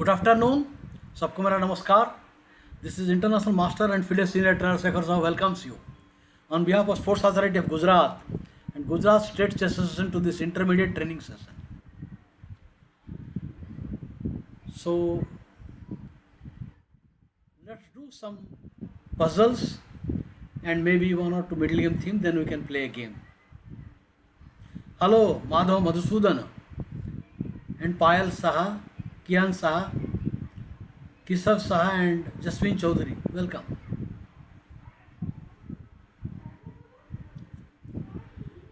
Good afternoon. सबको मेरा नमस्कार. This is International Master and FIDE Senior Trainer Sekhar Sahu welcomes you on behalf of Sports Authority of Gujarat and Gujarat State Chess Association to this intermediate training session. So let's do some puzzles and maybe one or two middle game theme, then we can play a game. Hello, Madhav Madhusudan and Payal Saha, Kian Saha, Kisav Saha and Jasmine Chaudhary. Welcome.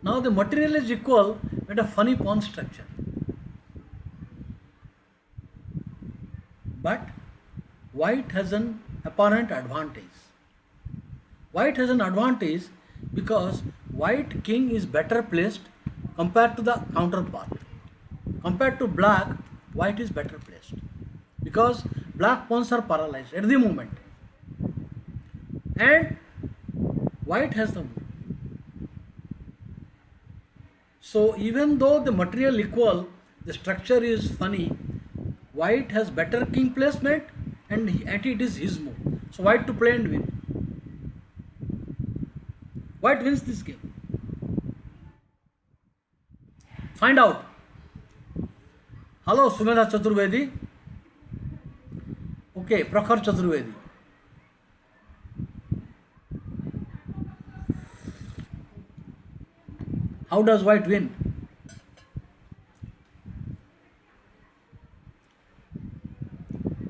Now the material is equal but a funny pawn structure. But white has an apparent advantage. White has an advantage because white king is better placed compared to the counterpart. Compared to black, white is better placed because black pawns are paralyzed at the moment and white has the move. So even though the material equal, the structure is funny, white has better king placement and it is his move. So white to play and win. White wins this game. Find out. Hello, Sumedha Chaturvedi. Okay, Prakhar Chaturvedi. How does white win?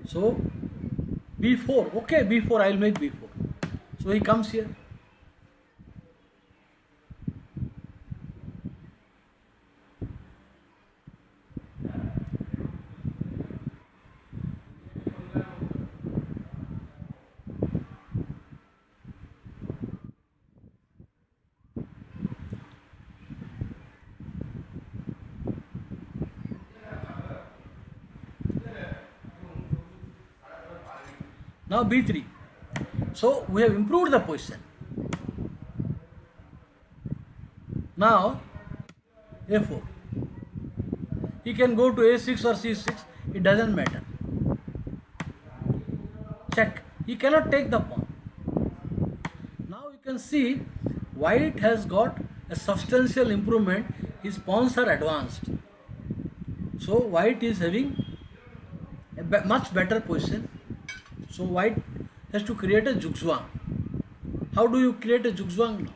So, b4. Okay, b4. I will make b4. So he comes here. Now b3. So we have improved the position. Now a4. He can go to a6 or c6. It doesn't matter. Check. He cannot take the pawn. Now you can see white has got a substantial improvement. His pawns are advanced. So white is having a much better position. So white has to create a zugzwang. How do you create a zugzwang now?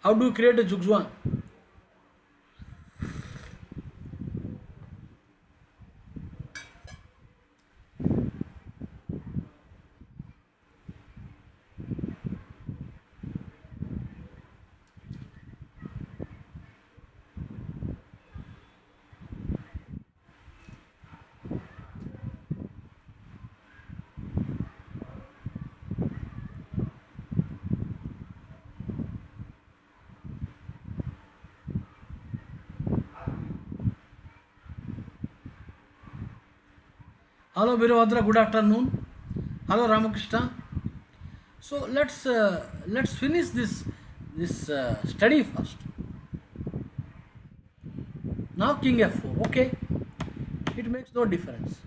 How do you create a zugzwang? Hello Virabhadra, good afternoon. Hello Ramakrishna. So let's finish this study first. Now king f4. Okay, it makes no difference.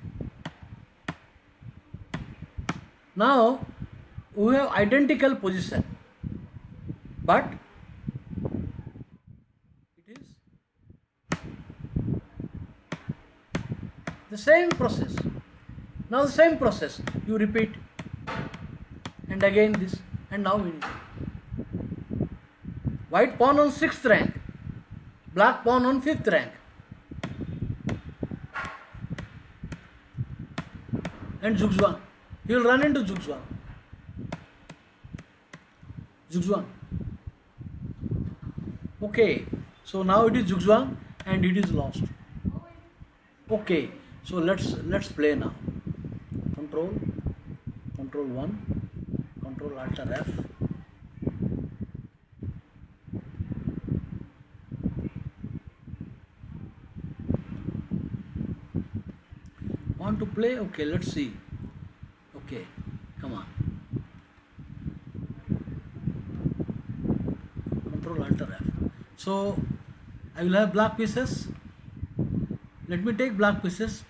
Now we have identical position, but it is the same process. Now the same process you repeat and again this and now we need. White pawn on 6th rank, black pawn on 5th rank and zugzwang. He will run into zugzwang. Zugzwang. Okay, so now it is zugzwang and it is lost. Okay, so let's play now. Control 1, Control Alt F. Want to play? Okay, let's see. Okay, come on. Control Alt F. So I will have black pieces. Let me take black pieces.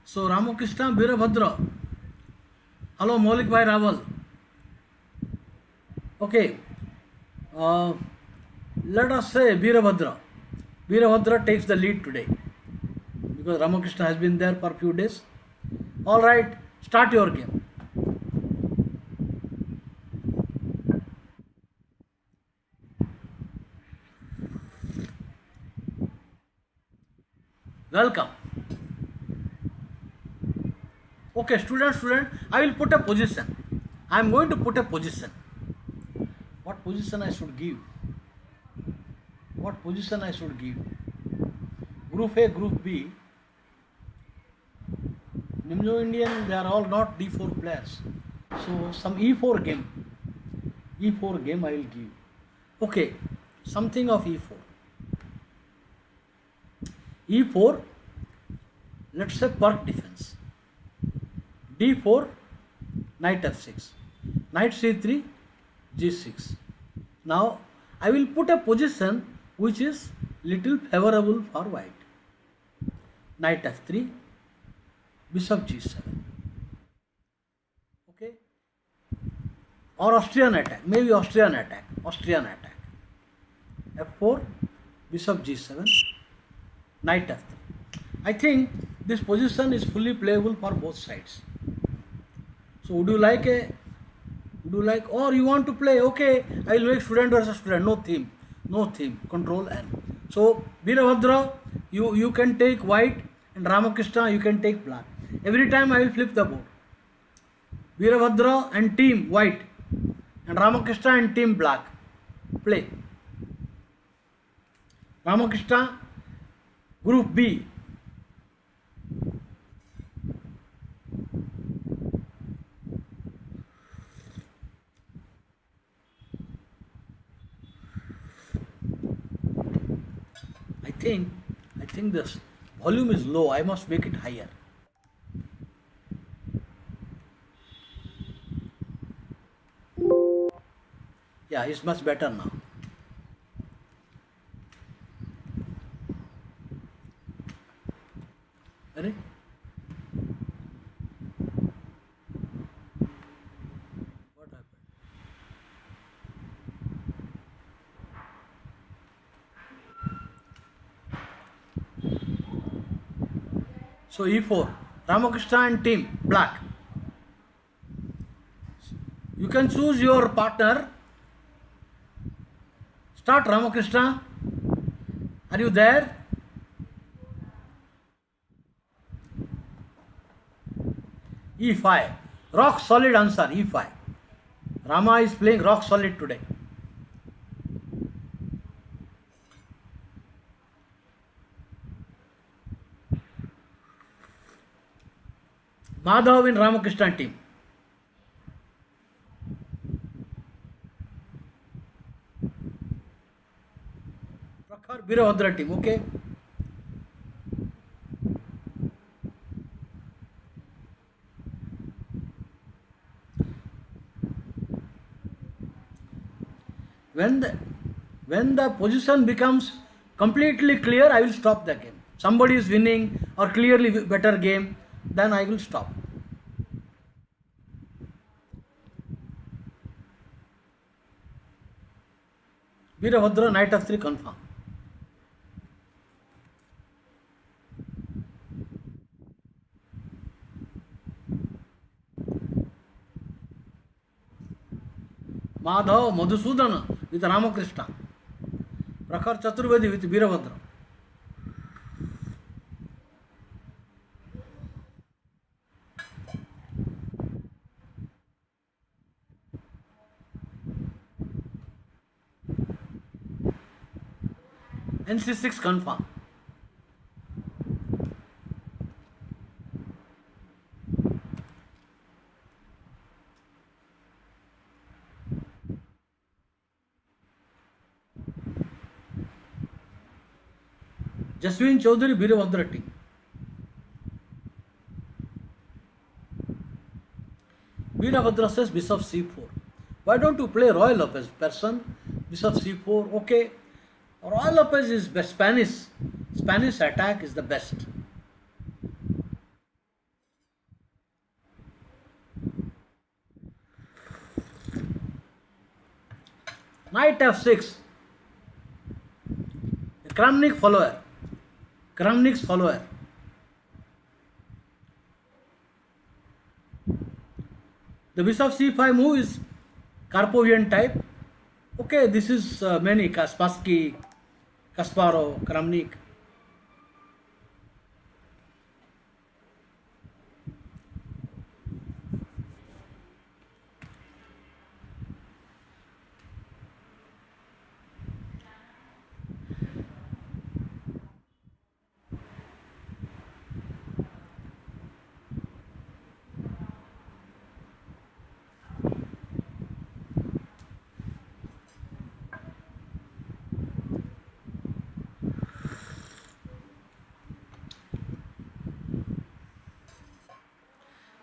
So Ramakrishna, Veerabhadra. Hello, Maulik Bhai Rawal. Okay. Let us say Veerabhadra. Veerabhadra takes the lead today because Ramakrishna has been there for a few days. All right, start your game. Welcome. Okay, student, I will put a position. I am going to put a position. What position I should give? What position I should give? Group A, Group B. Nimjo Indian, they are all not D4 players. So some E4 game. E4 game I will give. Okay, something of E4. E4, let's say Park defense. D4, Knight F6. Knight C3, G6. Now I will put a position which is little favorable for white. Knight F3, Bishop G7. Okay. Or Austrian attack, maybe Austrian attack. F4, Bishop G7, Knight F3. I think this position is fully playable for both sides. So would you like, or you want to play? Okay, I will make student versus student. No theme. Control N. So Veerabhadra, you can take white, and Ramakrishna you can take black. Every time I will flip the board. Veerabhadra and team white, and Ramakrishna and team black. Play. Ramakrishna, Group B. I think this volume is low. I must make it higher. Yeah, it's much better now. Ready? What happened? So E4, Ramakrishna and team, black. You can choose your partner. Start Ramakrishna. Are you there? E5. Rock solid answer, E5. Rama is playing rock solid today. Madhav in Ramakrishna team. Prakhar Veerabhadra team, okay? When the position becomes completely clear, I will stop the game. Somebody is winning or clearly better game, then I will stop. Veerabhadra, Knight F3 confirm. Madhav Madhusudana with Ramakrishna. Prakhar Chaturvedi with Veerabhadra. NC6 confirm. Jaswin Chaudhary, Veerabhadra team. Veerabhadra says Bishop C4. Why don't you play royal person? Bishop C4, okay. Royal Lopez is best. Spanish attack is the best. Knight f6. Kramnik's follower. The bishop c5 move is Karpovian type. Okay, this is many Kaspersky, Kasparov, Kramnik.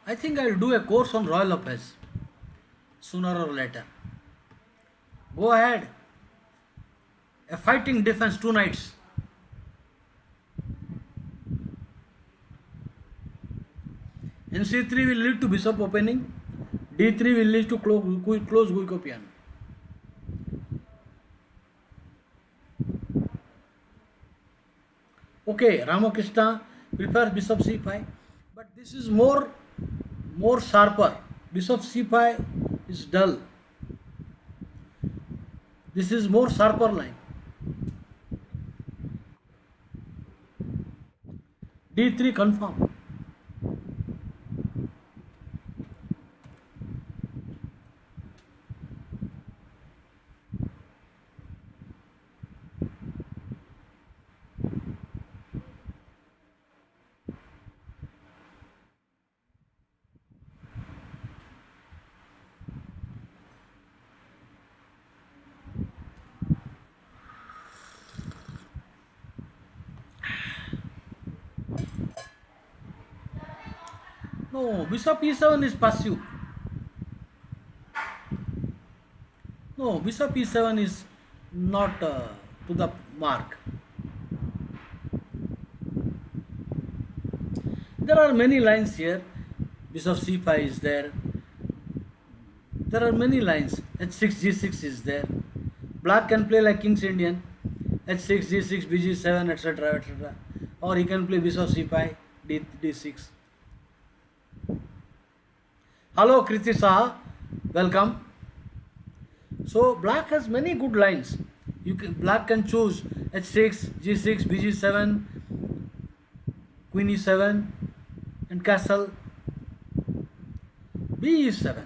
I think I will do a course on Royal Lopez sooner or later. Go ahead. A fighting defense, 2 knights. NC3 will lead to bishop opening. D3 will lead to close Guikopian. Okay, Ramakrishna prefers bishop c5, but this is more sharper. Bishop c5 is dull. This is more sharper line. D3 confirm. No, bishop e7 is passive. No, bishop e7 is not to the mark. There are many lines here. Bishop c5 is there. There are many lines. h6, g6 is there. Black can play like King's Indian. h6, g6, bg7, etc., etc. Or he can play bishop c5, d6. Hello Kriti Saha, welcome. So black has many good lines. Black can choose h6, g6, bg7, queen e7 and castle. b e7.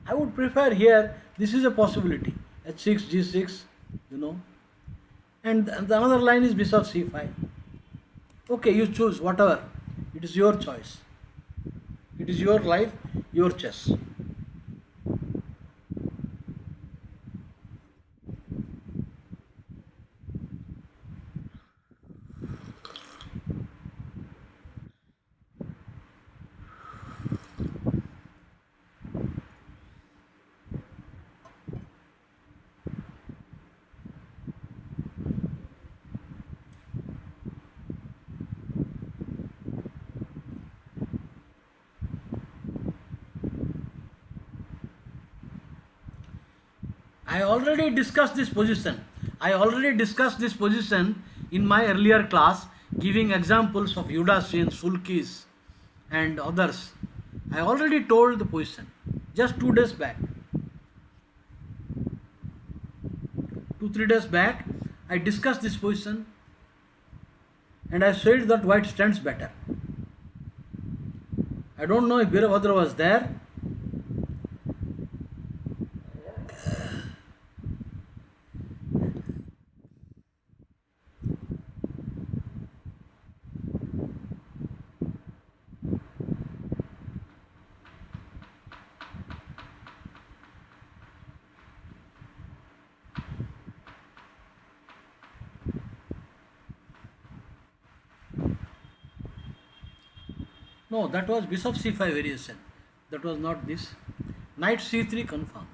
I would prefer here, this is a possibility, h6, g6, and the another line is bishop c5. Okay, you choose whatever, it is your choice. It is your life, your chess. I already discussed this position in my earlier class, giving examples of Yudasin, Sulkis and others. I already told the position just 2 days back. 2-3 days back, I discussed this position and I said that white stands better. I don't know if Birabhadra was there. No, that was bishop c5 variation. That was not this. Knight c3 confirm.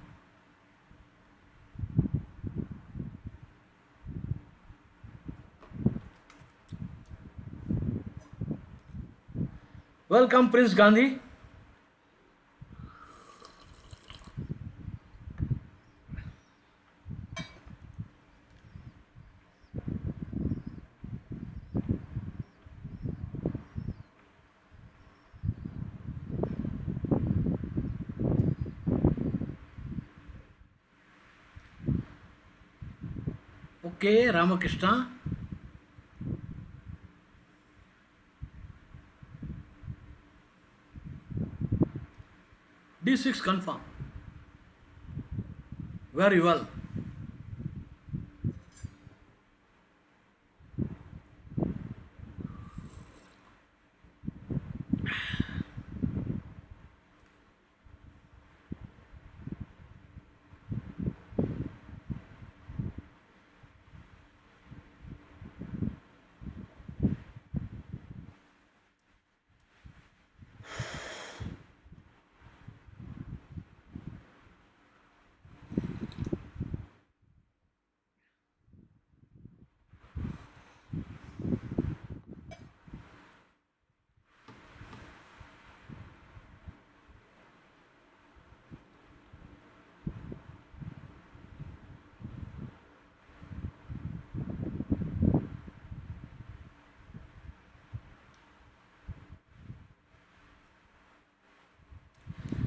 Welcome, Prince Gandhi. Okay, Ramakrishna. D6 confirm. Very well.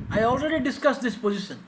I already discussed this position.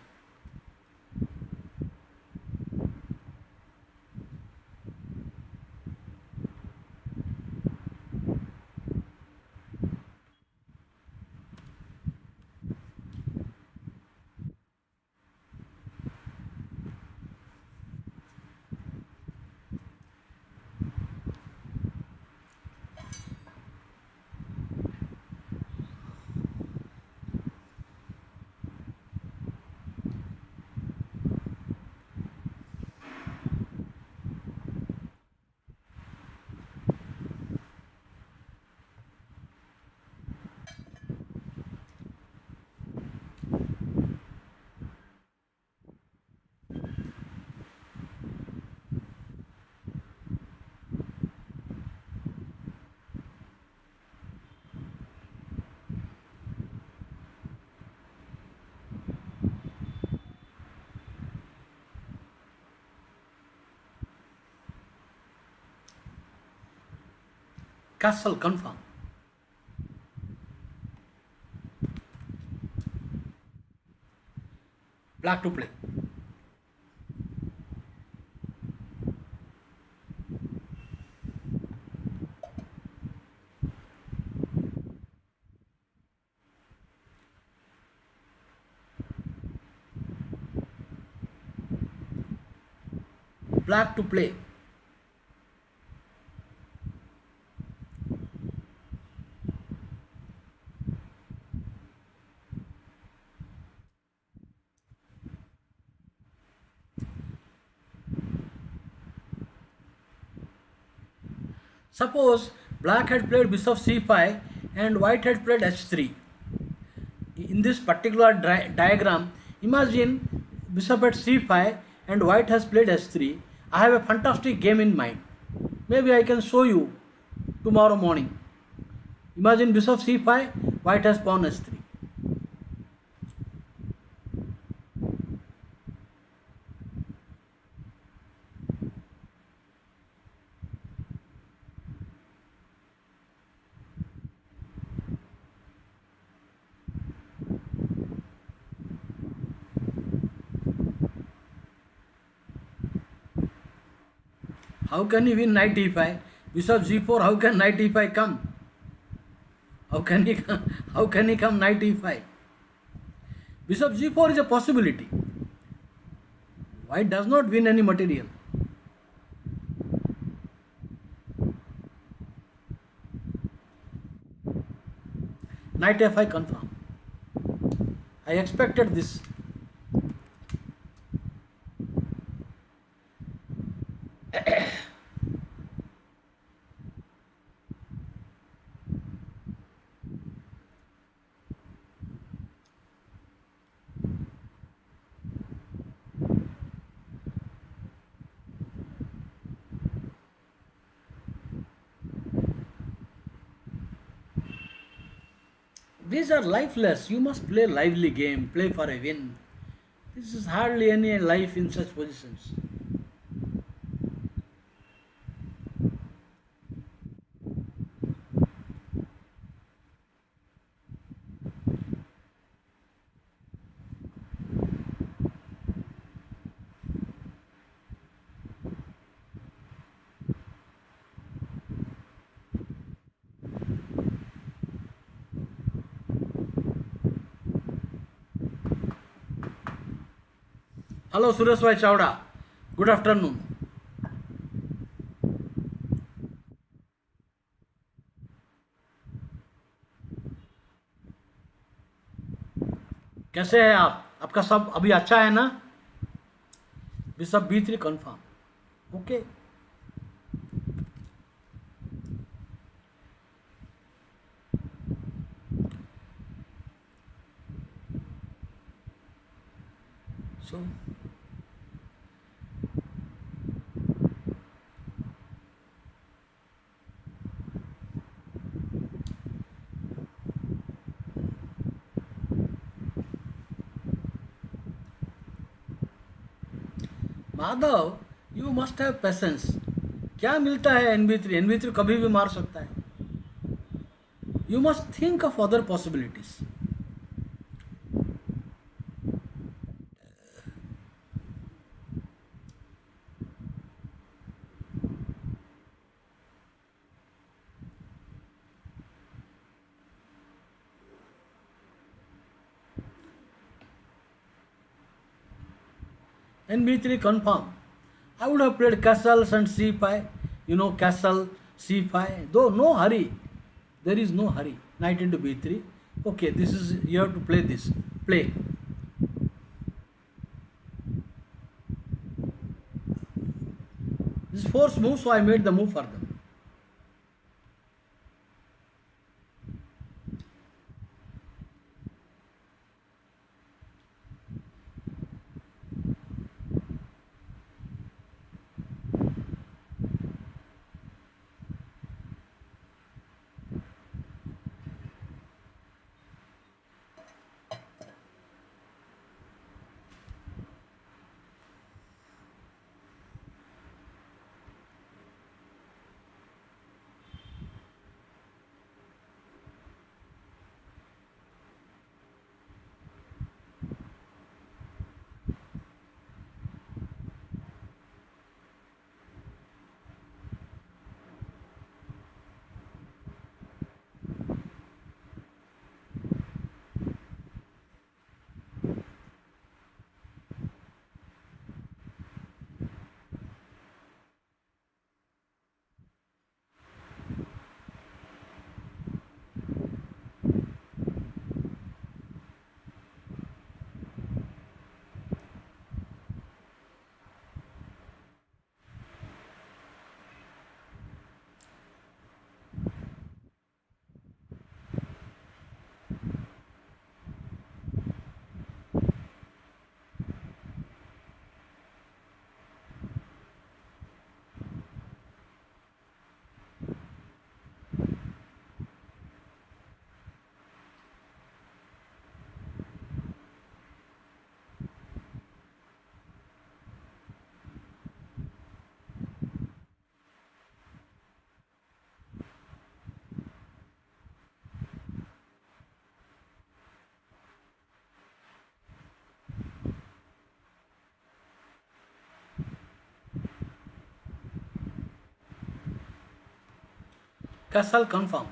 Castle confirm. Black to play. Black to play. Suppose black had played bishop c5 and white had played h3. In this particular diagram, imagine bishop at c5 and white has played h3. I have a fantastic game in mind. Maybe I can show you tomorrow morning. Imagine bishop c5, white has pawn h3. How can he win knight e5? Bishop g4, how can knight e5 come? How can he come knight e5? Bishop g4 is a possibility. White does not win any material. Knight f5 confirm. I expected this. These are lifeless. You must play lively game, play for a win. This is hardly any life in such positions. Hello Suresh Bhai Chawda. Good afternoon. कैसे हैं आप? आपका सब अभी अच्छा है ना? Bishop B3 confirm. Okay. So Madhav, you must have patience. क्या मिलता है NB3? NB3 कभी भी मार सकता है. You must think of other possibilities. NB3 confirm. I would have played castles and c5. Castle c5. Though no hurry. There is no hurry. Knight into b3. Okay, this is, you have to play this. Play. This force move, so I made the move for them. Castle confirm.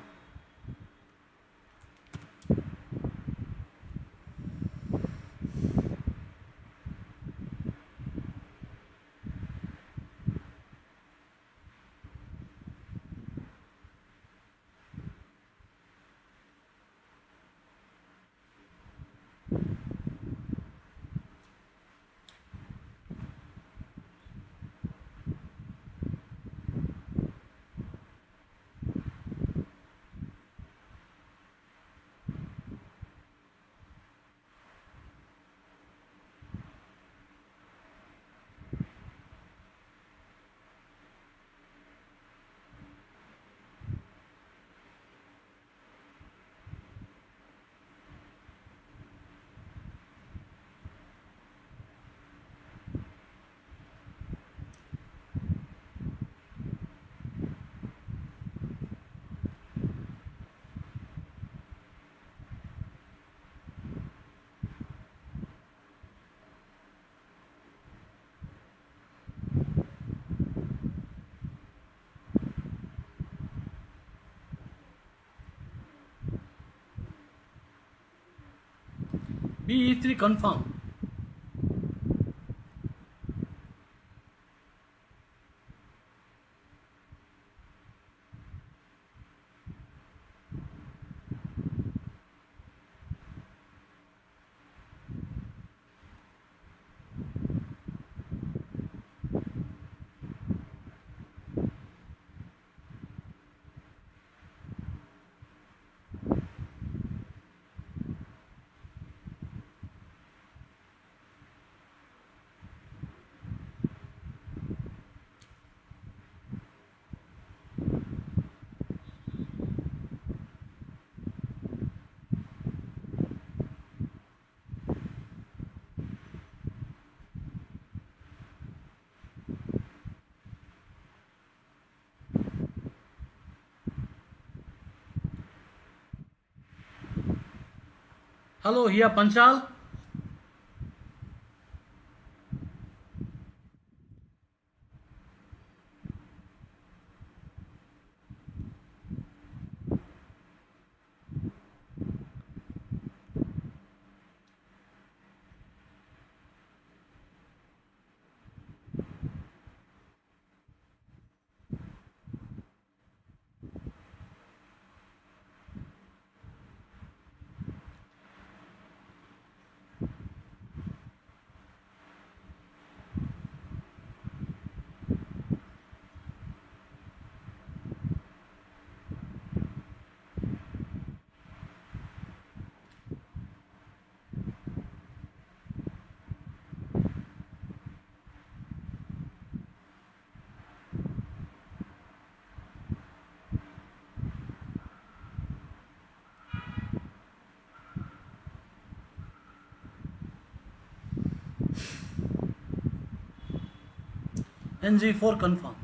B E3 confirm. Hello, here Panchal. NG4 confirm.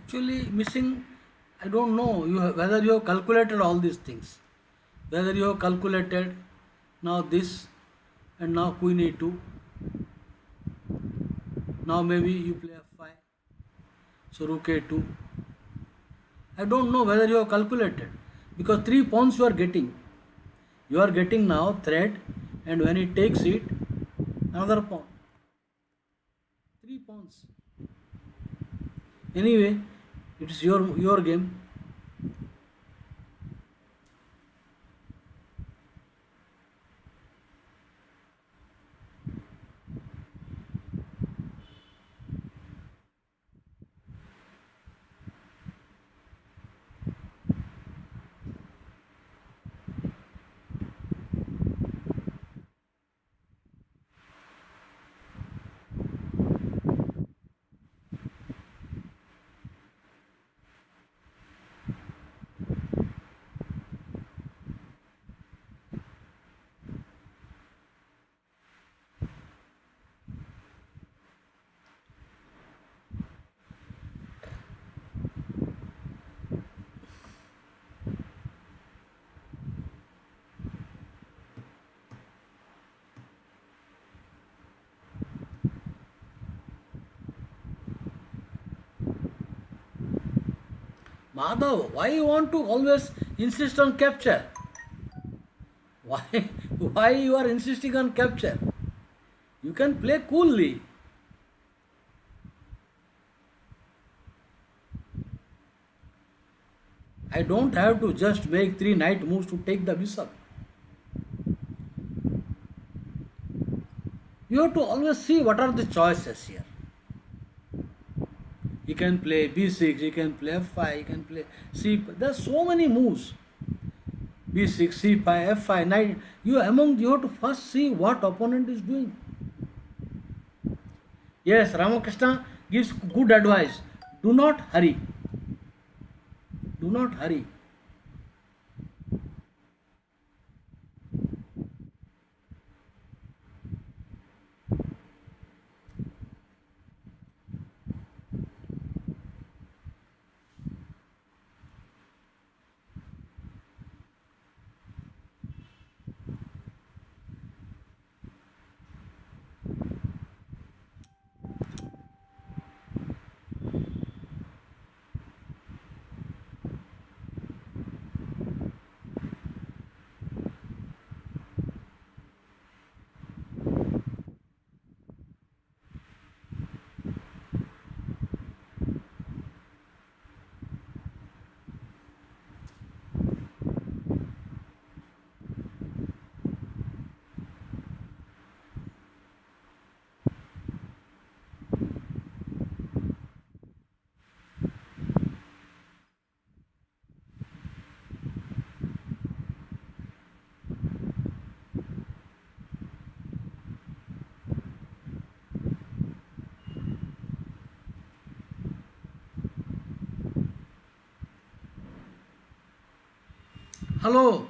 actually missing. I don't know whether you have calculated all these things, whether you have calculated now this and now queen a2, now maybe you play f5, so rook a2. I don't know whether you have calculated, because 3 pawns you are getting now threat, and when he takes it, another pawn, 3 pawns. Anyway, it's your game. Madhav, why you want to always insist on capture? Why, why you are insisting on capture? You can play coolly. I don't have to just make 3 knight moves to take the bishop. You have to always see what are the choices here. You can play b6, you can play f5, you can play c. There are so many moves. b6, c5, f5, knight. You have to first see what opponent is doing. Yes, Ramakrishna gives good advice. Do not hurry. Do not hurry. Hello,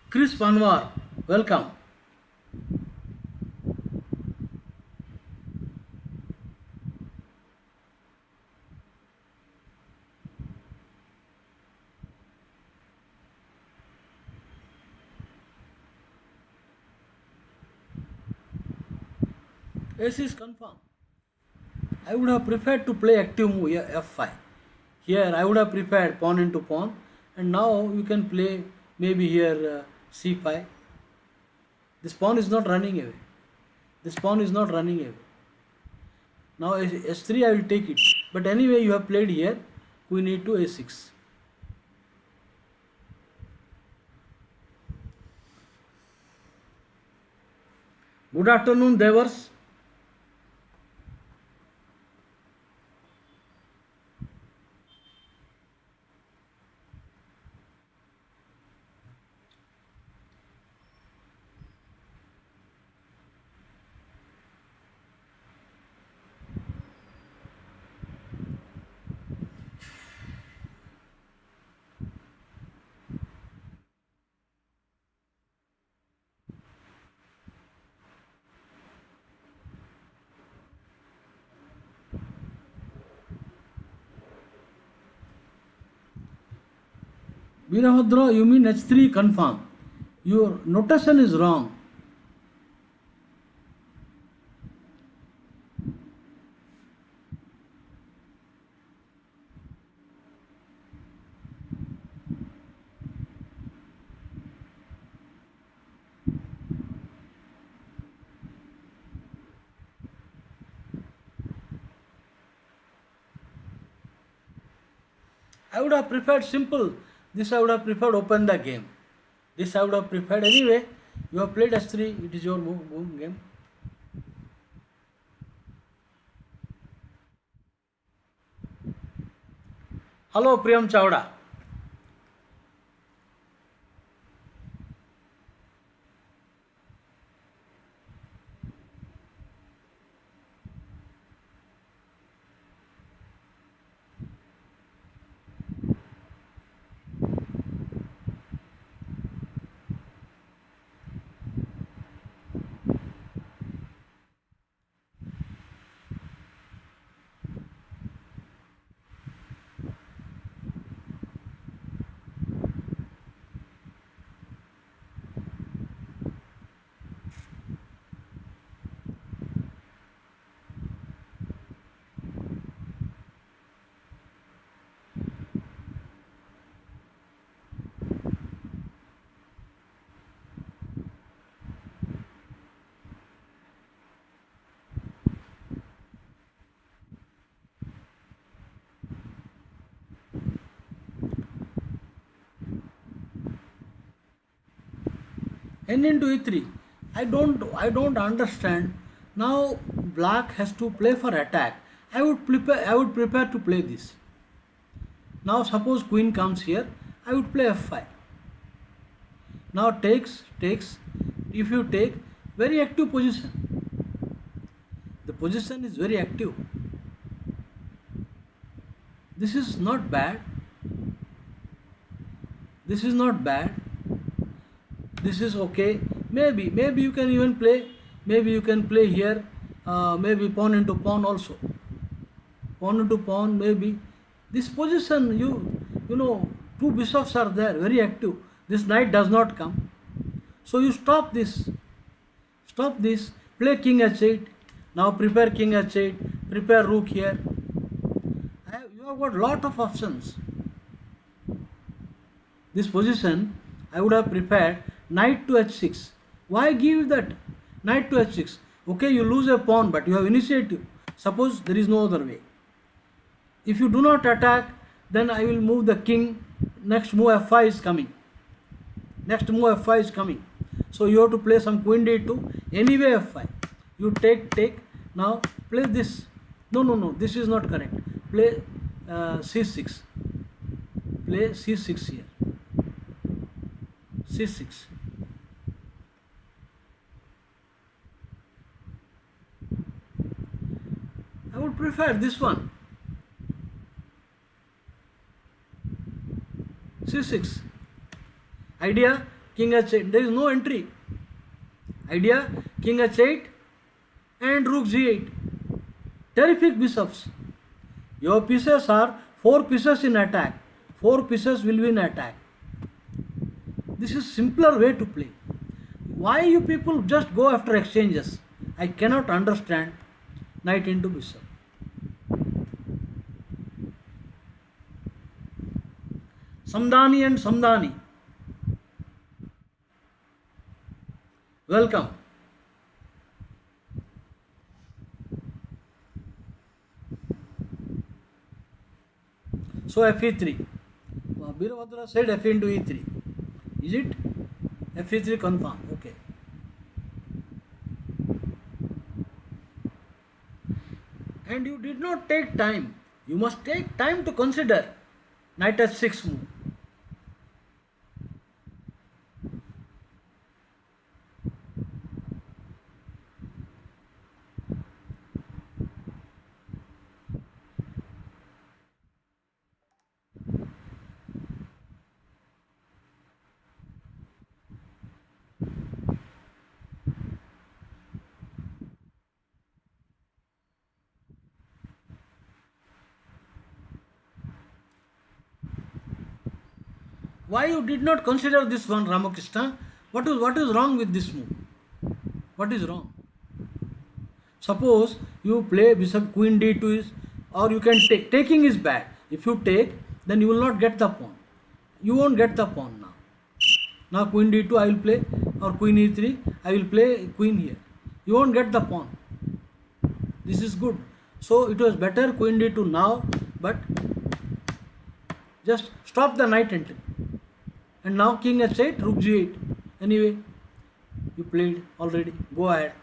Chris Panwar. Welcome. Ace is confirmed. I would have preferred to play active move f5. Here I would have prepared pawn into pawn, and now you can play maybe here c5. This pawn is not running away. This pawn is not running away. Now s3 I will take it. But anyway you have played here queen e2 a6. Good afternoon, Devers. Virabhadra, you mean h3 confirm. Your notation is wrong. I would have preferred simple. This I would have preferred open the game. This I would have preferred anyway. You have played h3. It is your move game. Hello, Priyam Chawda. N into e3. I don't understand. Now black has to play for attack. I would prepare to play this. Now suppose queen comes here, I would play f5. Now takes. If you take, very active position. The position is very active. This is not bad. This is not bad. This is okay. Maybe you can even play. Maybe you can play here. Maybe pawn into pawn also. Pawn into pawn. Maybe this position. You know, two bishops are there, very active. This knight does not come. So you stop this. Stop this. Play king h8. Now prepare king h8. Prepare rook here. You have got lot of options. This position I would have prepared knight to h6. Why give that knight to h6? Okay, you lose a pawn, but you have initiative. Suppose there is no other way. If you do not attack, then I will move the king. Next move f5 is coming. Next move f5 is coming. So you have to play some queen d2. Anyway f5. You take. Now play this. No. This is not correct. Play c6. Play c6 here. c6. I would prefer this one. c6. Idea king h8. There is no entry. Idea king h8 and rook g8. Terrific bishops. Your pieces are 4 pieces in attack. 4 pieces will be in attack. This is simpler way to play. Why you people just go after exchanges? I cannot understand. Knight into bishop. Samdani and Samdani. Welcome. So fe3. Birabhadra said f into e3. Is it? fe3 confirm. Okay. And you did not take time. You must take time to consider. Knight h6 move. Why you did not consider this one, Ramakrishna? What is wrong with this move? What is wrong? Suppose you play bishop queen d2 is, or you can take. Taking is bad. If you take, then you will not get the pawn. You won't get the pawn now. Now queen d2 I will play, or queen e3 I will play queen here. You won't get the pawn. This is good. So it was better queen d2 now, but just stop the knight entry. And now king h8, rook g8. Anyway, you played already. Go ahead.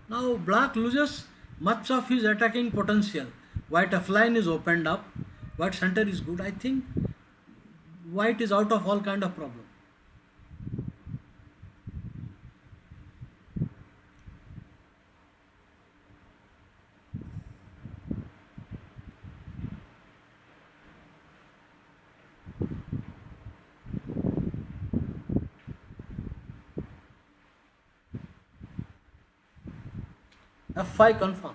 Now black loses much of his attacking potential. White f-line is opened up. White center is good. I think white is out of all kind of problem. f5 confirm.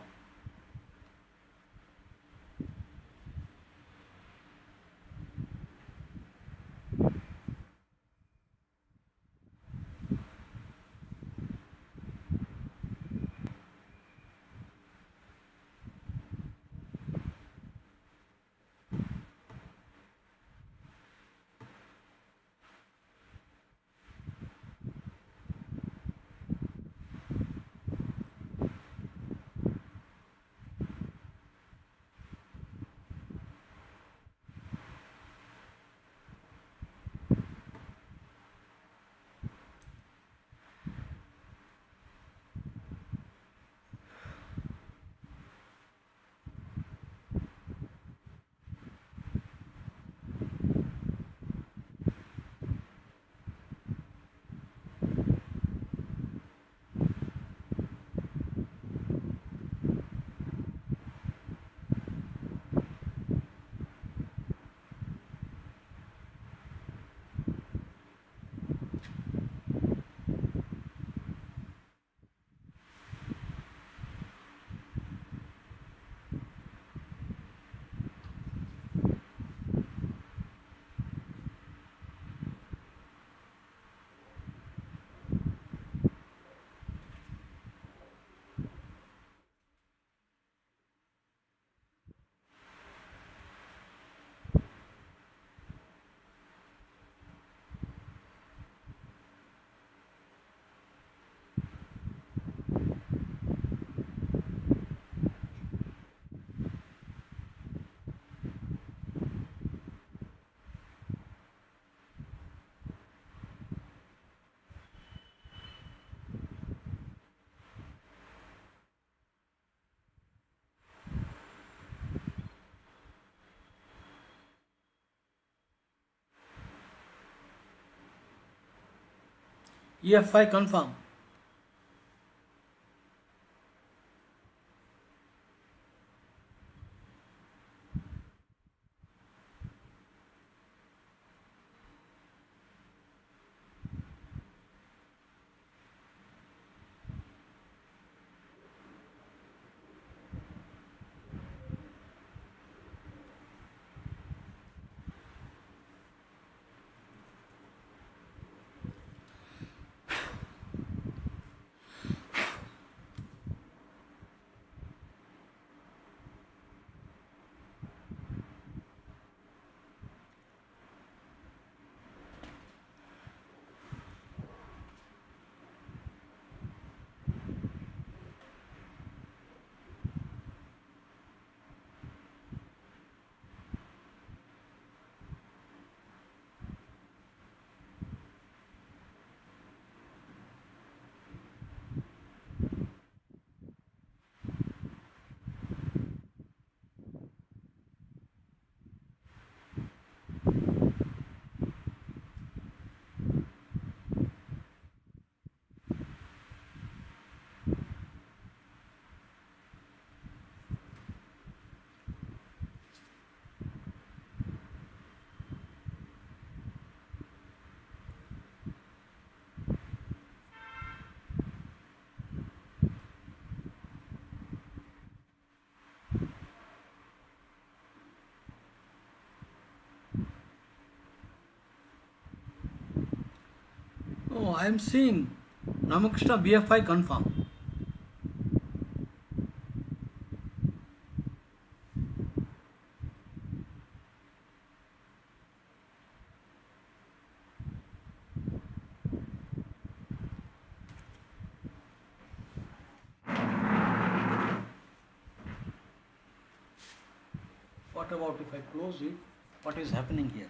ef5 confirm. Oh, I am seeing Ramakrishna BFI confirm. What about if I close it? What is happening here?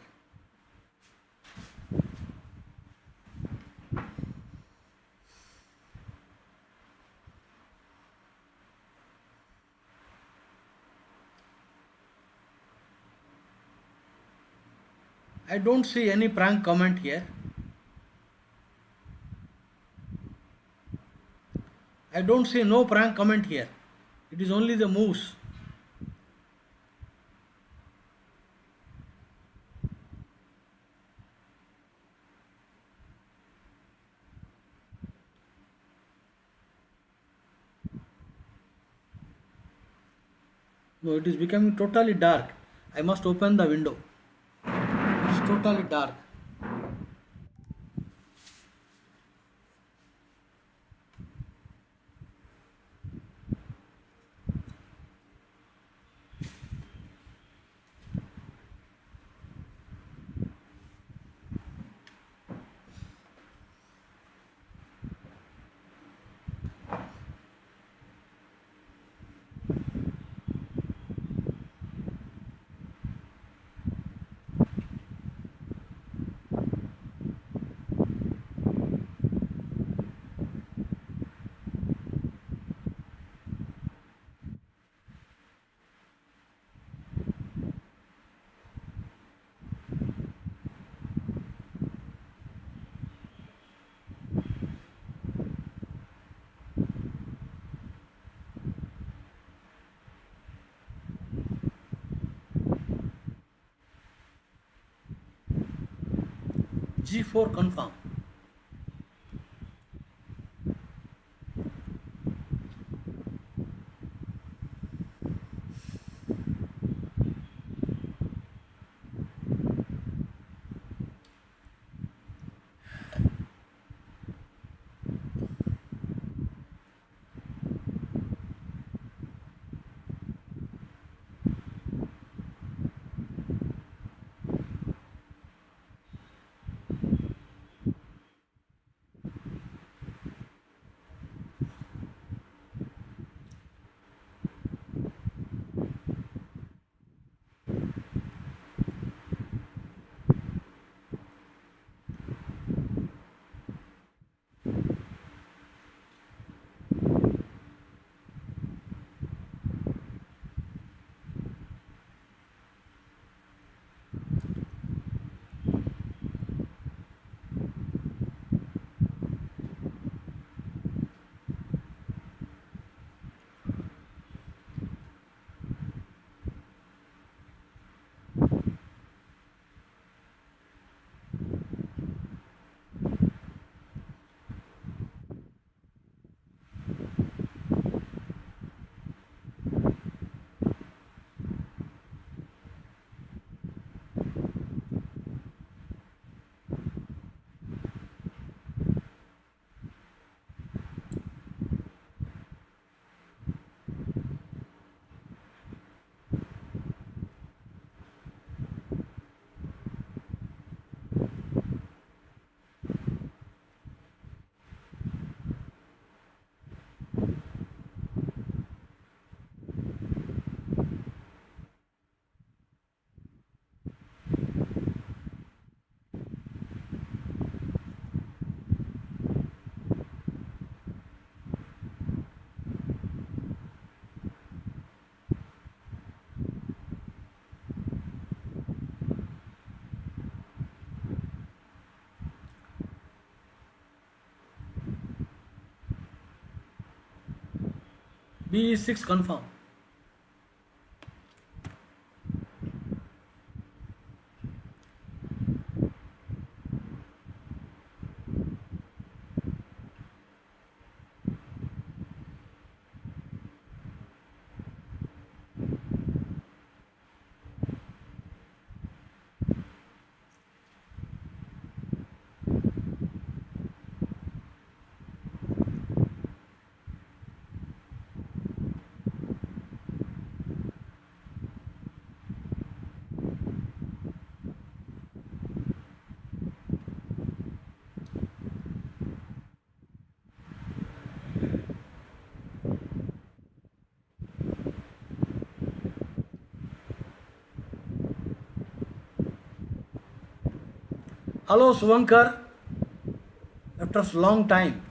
I don't see any prank comment here. I don't see no prank comment here. It is only the moose. No, it is becoming totally dark. I must open the window. It's totally dark. G4 confirm. B6 confirm. Hello Suvankar, after a long time.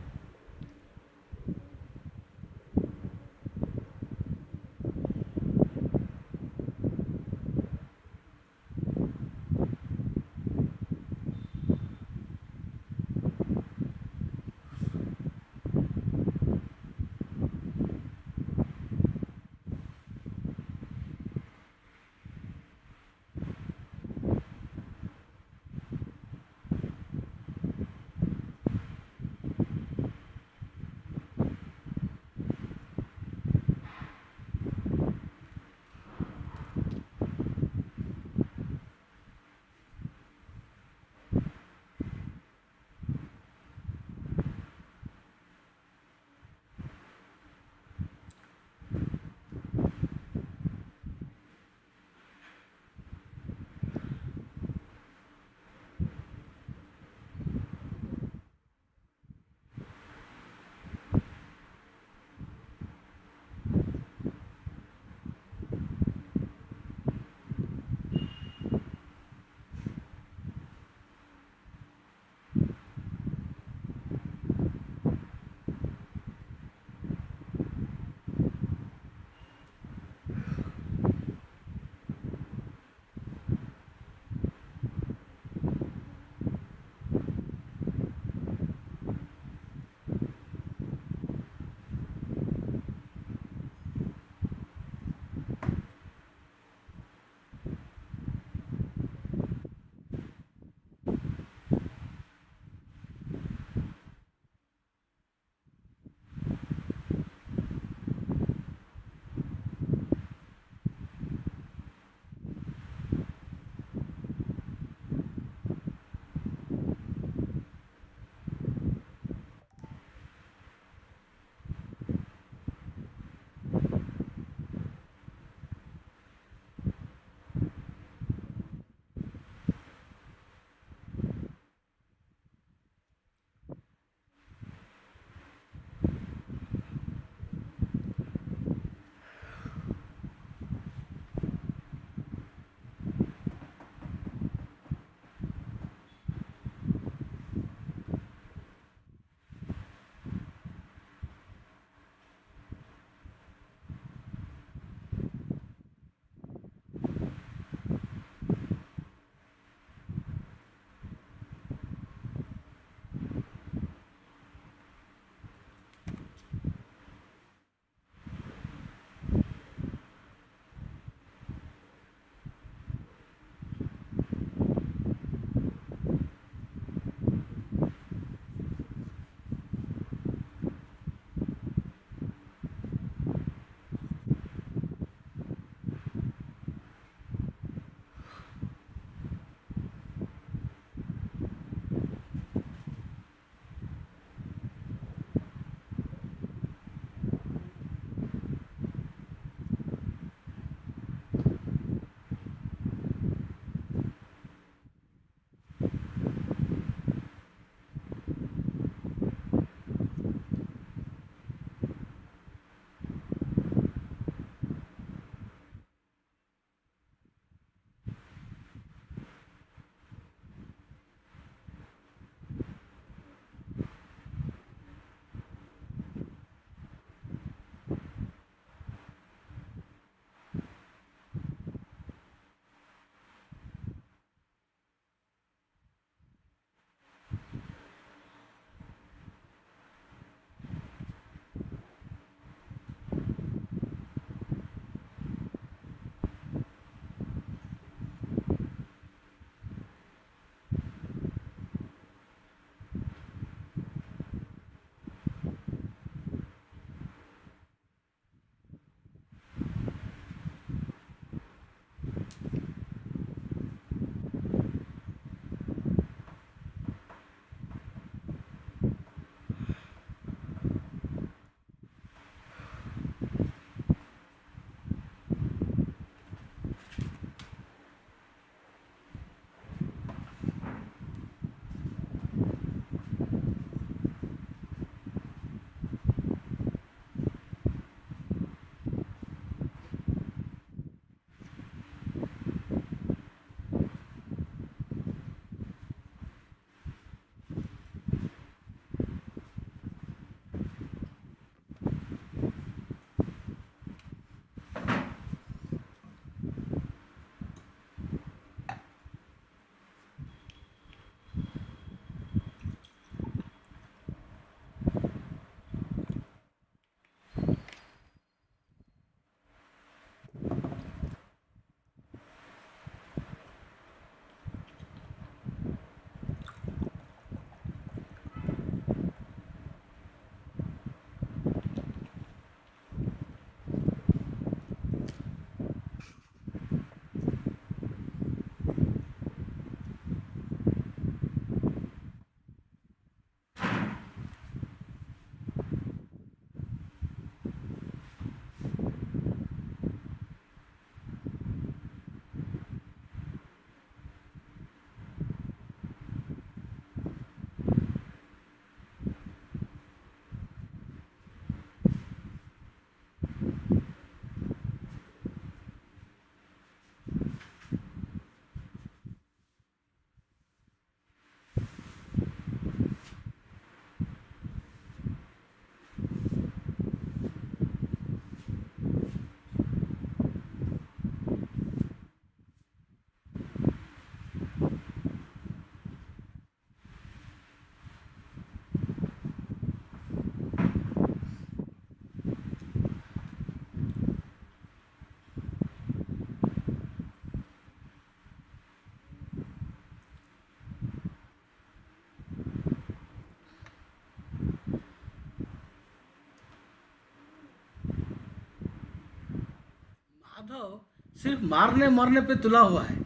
सिर्फ मारने मरने पे तुला हुआ है।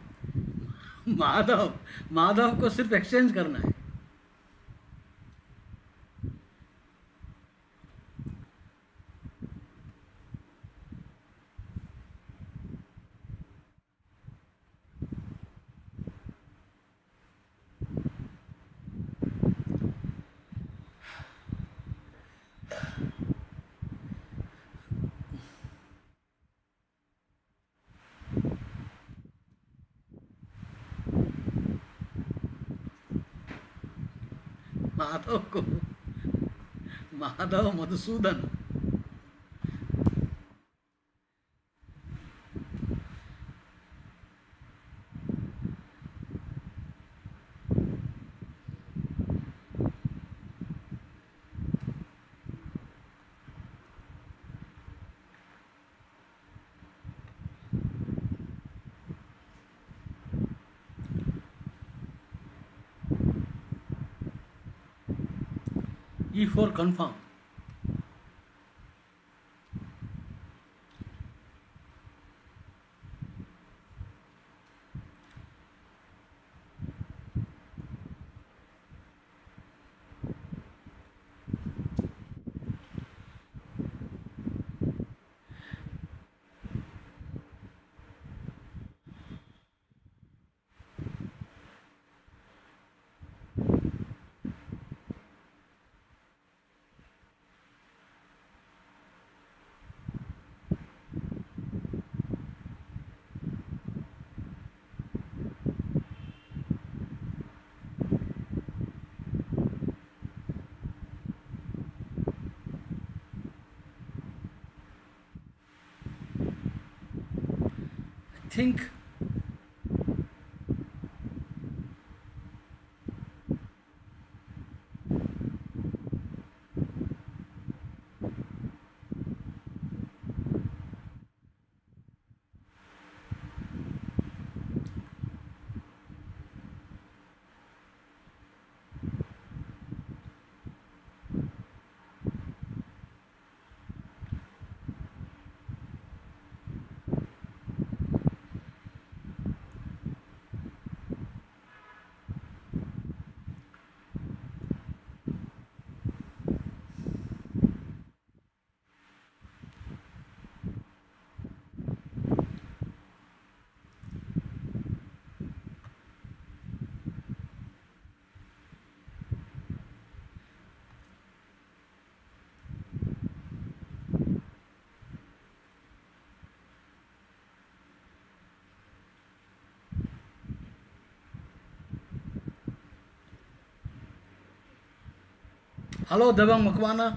माधव माधव को सिर्फ exchange करना है। माधव को Madhav Madhusudan. E4 confirm. Think hello Devang Makwana.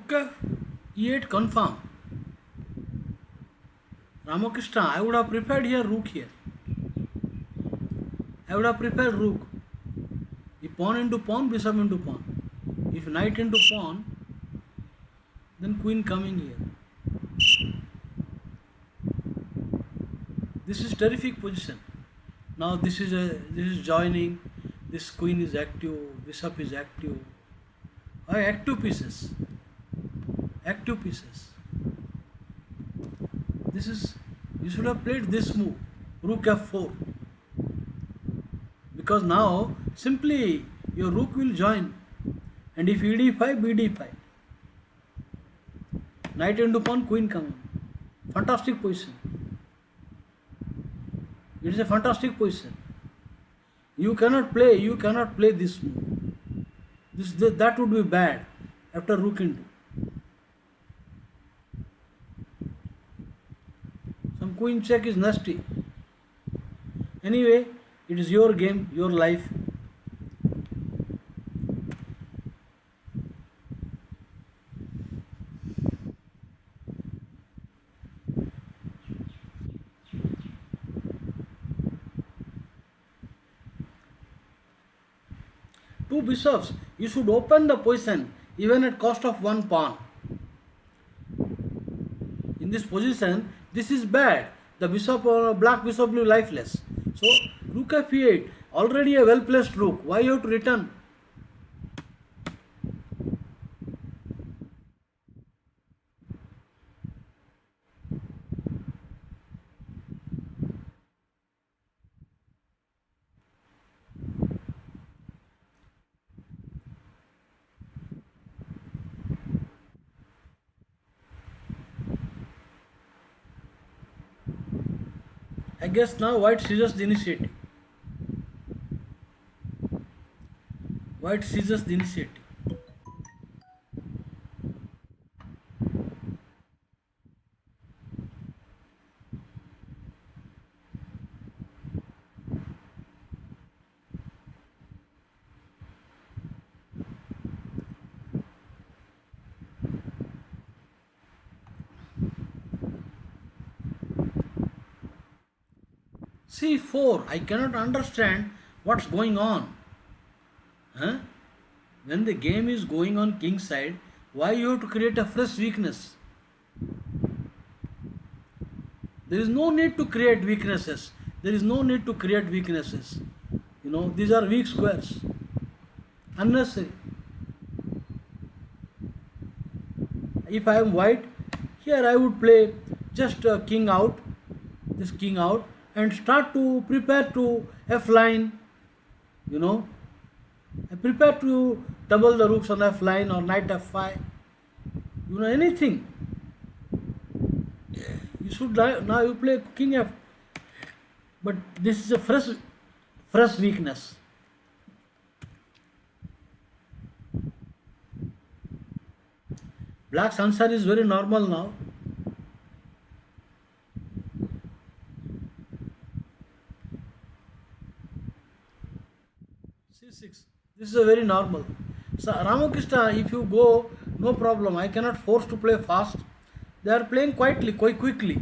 Rook e8 confirm. Ramakrishna, I would have preferred here rook here. I would have preferred rook. If pawn into pawn, bishop into pawn. If knight into pawn, then queen coming here. This is terrific position. Now this is joining. This queen is active. Bishop is active. Active pieces. Active pieces. This is, you should have played this move, rook f4, because now simply your rook will join, and if ed5, bd5, knight into pawn, queen coming. Fantastic position. It is a fantastic position. You cannot play this move. That would be bad after rook into. Some queen check is nasty. Anyway, it is your game, your life. Two bishops, you should open the position even at cost of one pawn. In this position, this is bad. The bishop or black bishop will be lifeless. So rook f8, already a well placed rook. Why you have to return? I guess now white seizes the initiative. White seizes the initiative. C4, I cannot understand what's going on. When the game is going on king side, why you have to create a fresh weakness? There is no need to create weaknesses. There is no need to create weaknesses. These are weak squares. Unnecessary. If I am white, here I would play just king out, this king out, and start to prepare to F line, I prepare to double the rooks on F line or knight F5, anything. You should, now you play king F, but this is a fresh weakness. Black's answer is very normal now. C6. This is a very normal. So Ramakrishna, if you go, no problem. I cannot force to play fast. They are playing quite quickly.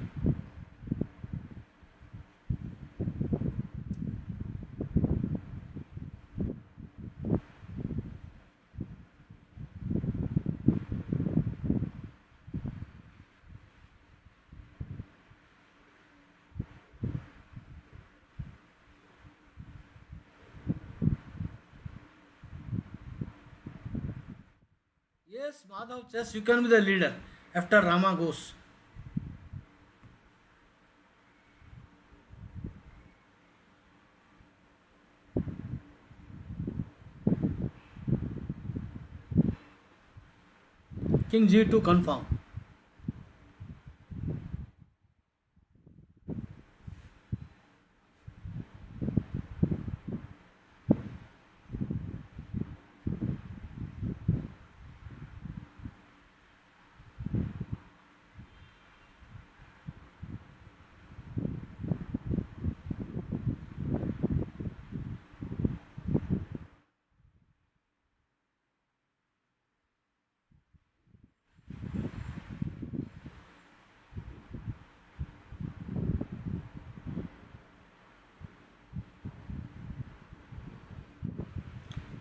Yes, Madhav chess, you can be the leader after Rama goes. King G2 confirm.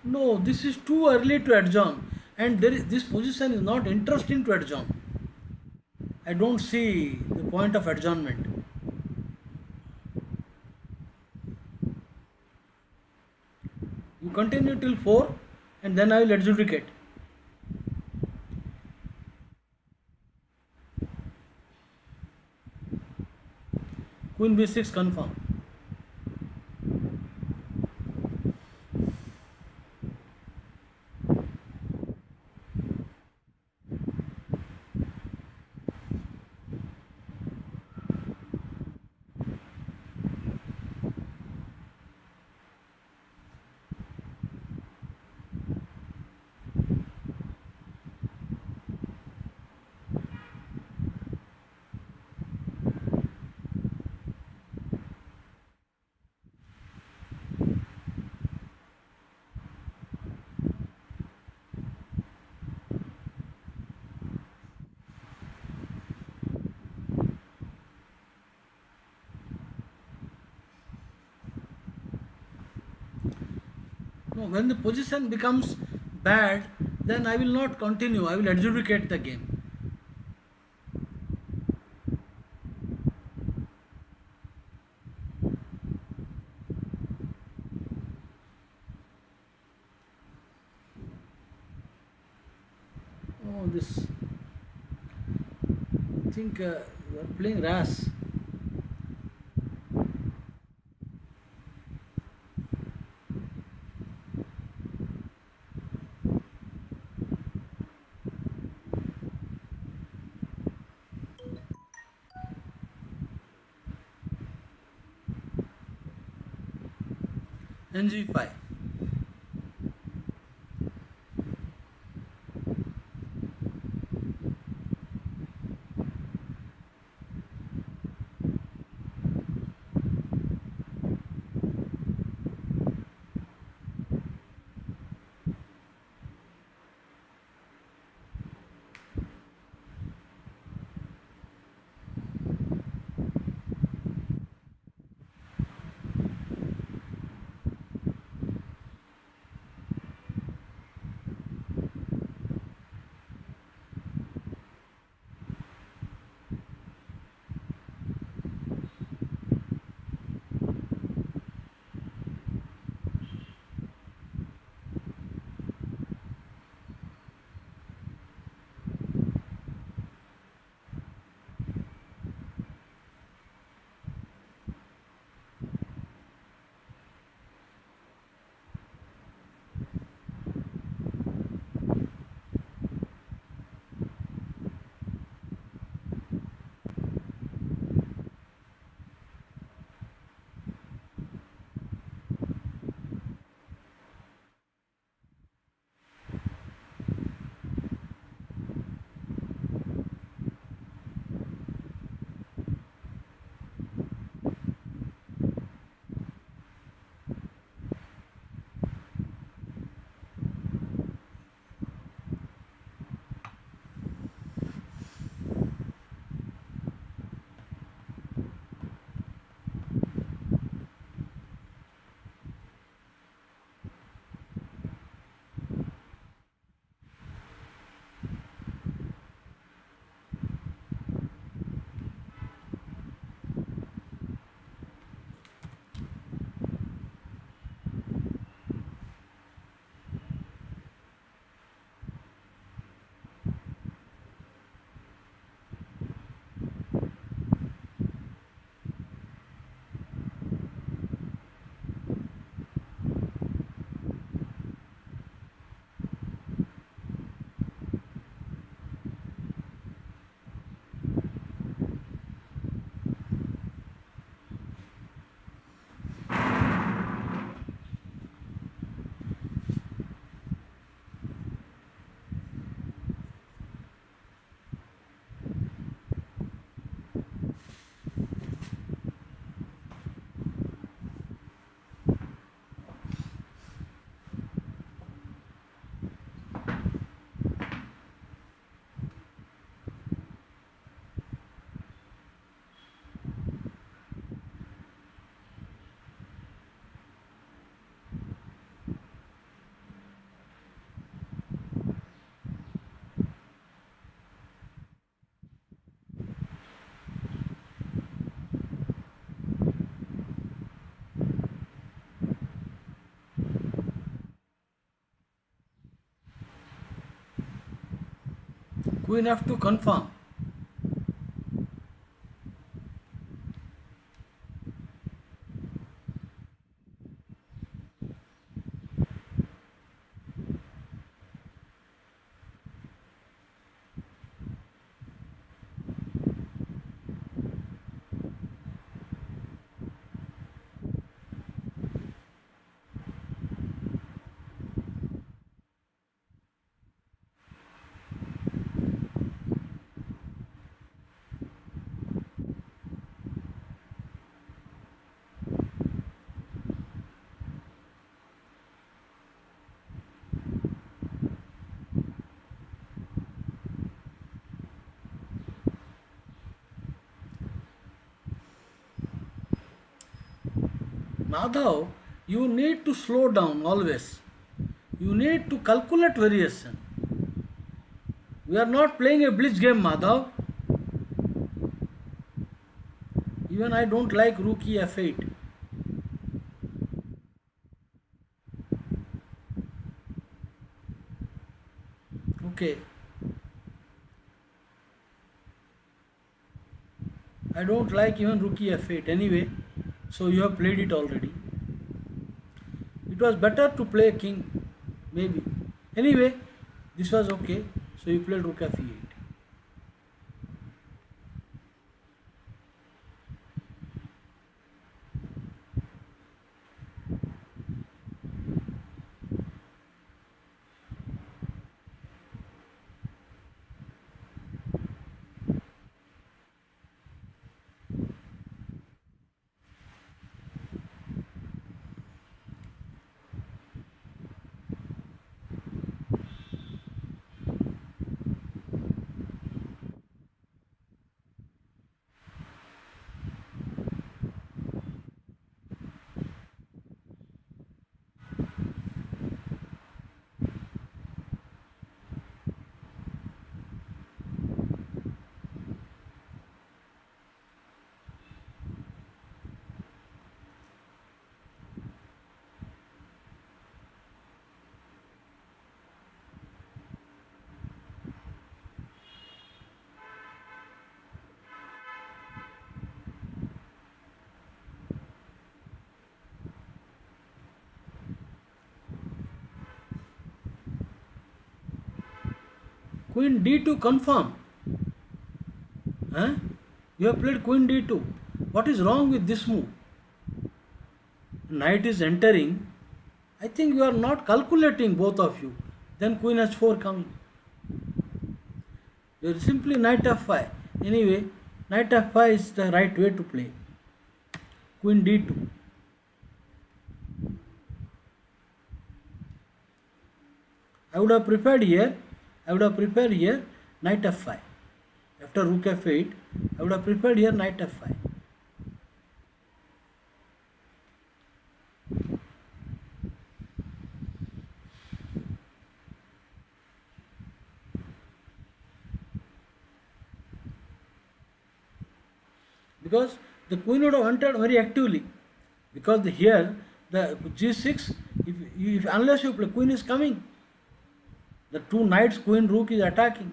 No, this is too early to adjourn, and this position is not interesting to adjourn. I don't see the point of adjournment. You continue till 4 and then I will adjudicate. Queen b6 confirm. No, when the position becomes bad, then I will not continue. I will adjudicate the game. Oh, this. I think you are playing Ras. NG5. Queen F2 confirm. Madhav, you need to slow down always. You need to calculate variation. We are not playing a blitz game, Madhav. Even I don't like rook F8. Okay. I don't like even rook F8 anyway. So you have played it already. It was better to play king, maybe. Anyway, this was okay. So you played rook F8. Queen D2 confirm. Huh? You have played Queen D2. What is wrong with this move? Knight is entering. I think you are not calculating, both of you. Then Queen H4 coming. You are simply Knight F5. Anyway, Knight F5 is the right way to play. Queen D2. I would have prepared here Knight F5. After Rook F8, I would have prepared here Knight F5. Because the queen would have entered very actively. Because here the G6, unless you play, queen is coming. The two knights, queen, rook is attacking.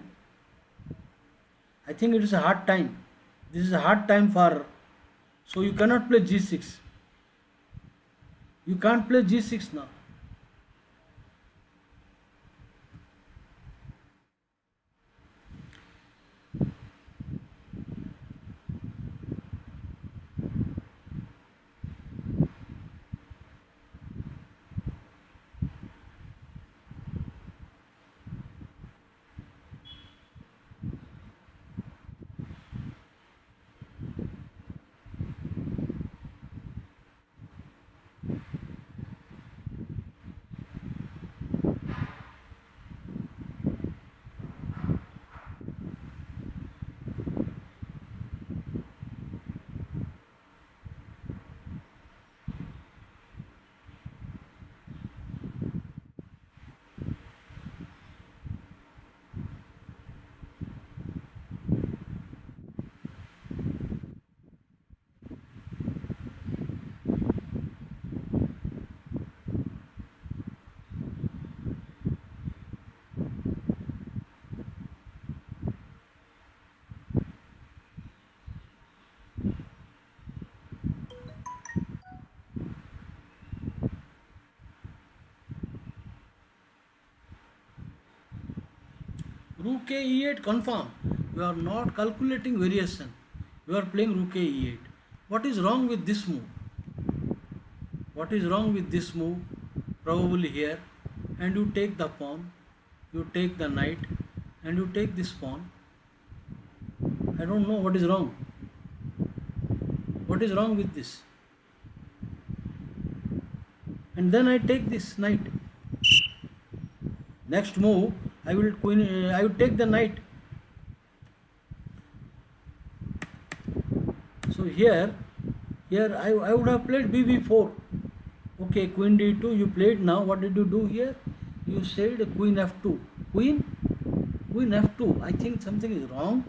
I think it is a hard time. This is a hard time for. So you cannot play G6. You can't play G6 now. Rook e8 confirm. You are not calculating variation. You are playing rook e8. What is wrong with this move? What is wrong with this move? Probably here. And you take the pawn. You take the knight. And you take this pawn. I don't know what is wrong. What is wrong with this? And then I take this knight. Next move, I will take the knight. So here I would have played bb4. Okay, queen d2 you played. Now what did you do here? You said queen f2. Queen f2. I think something is wrong.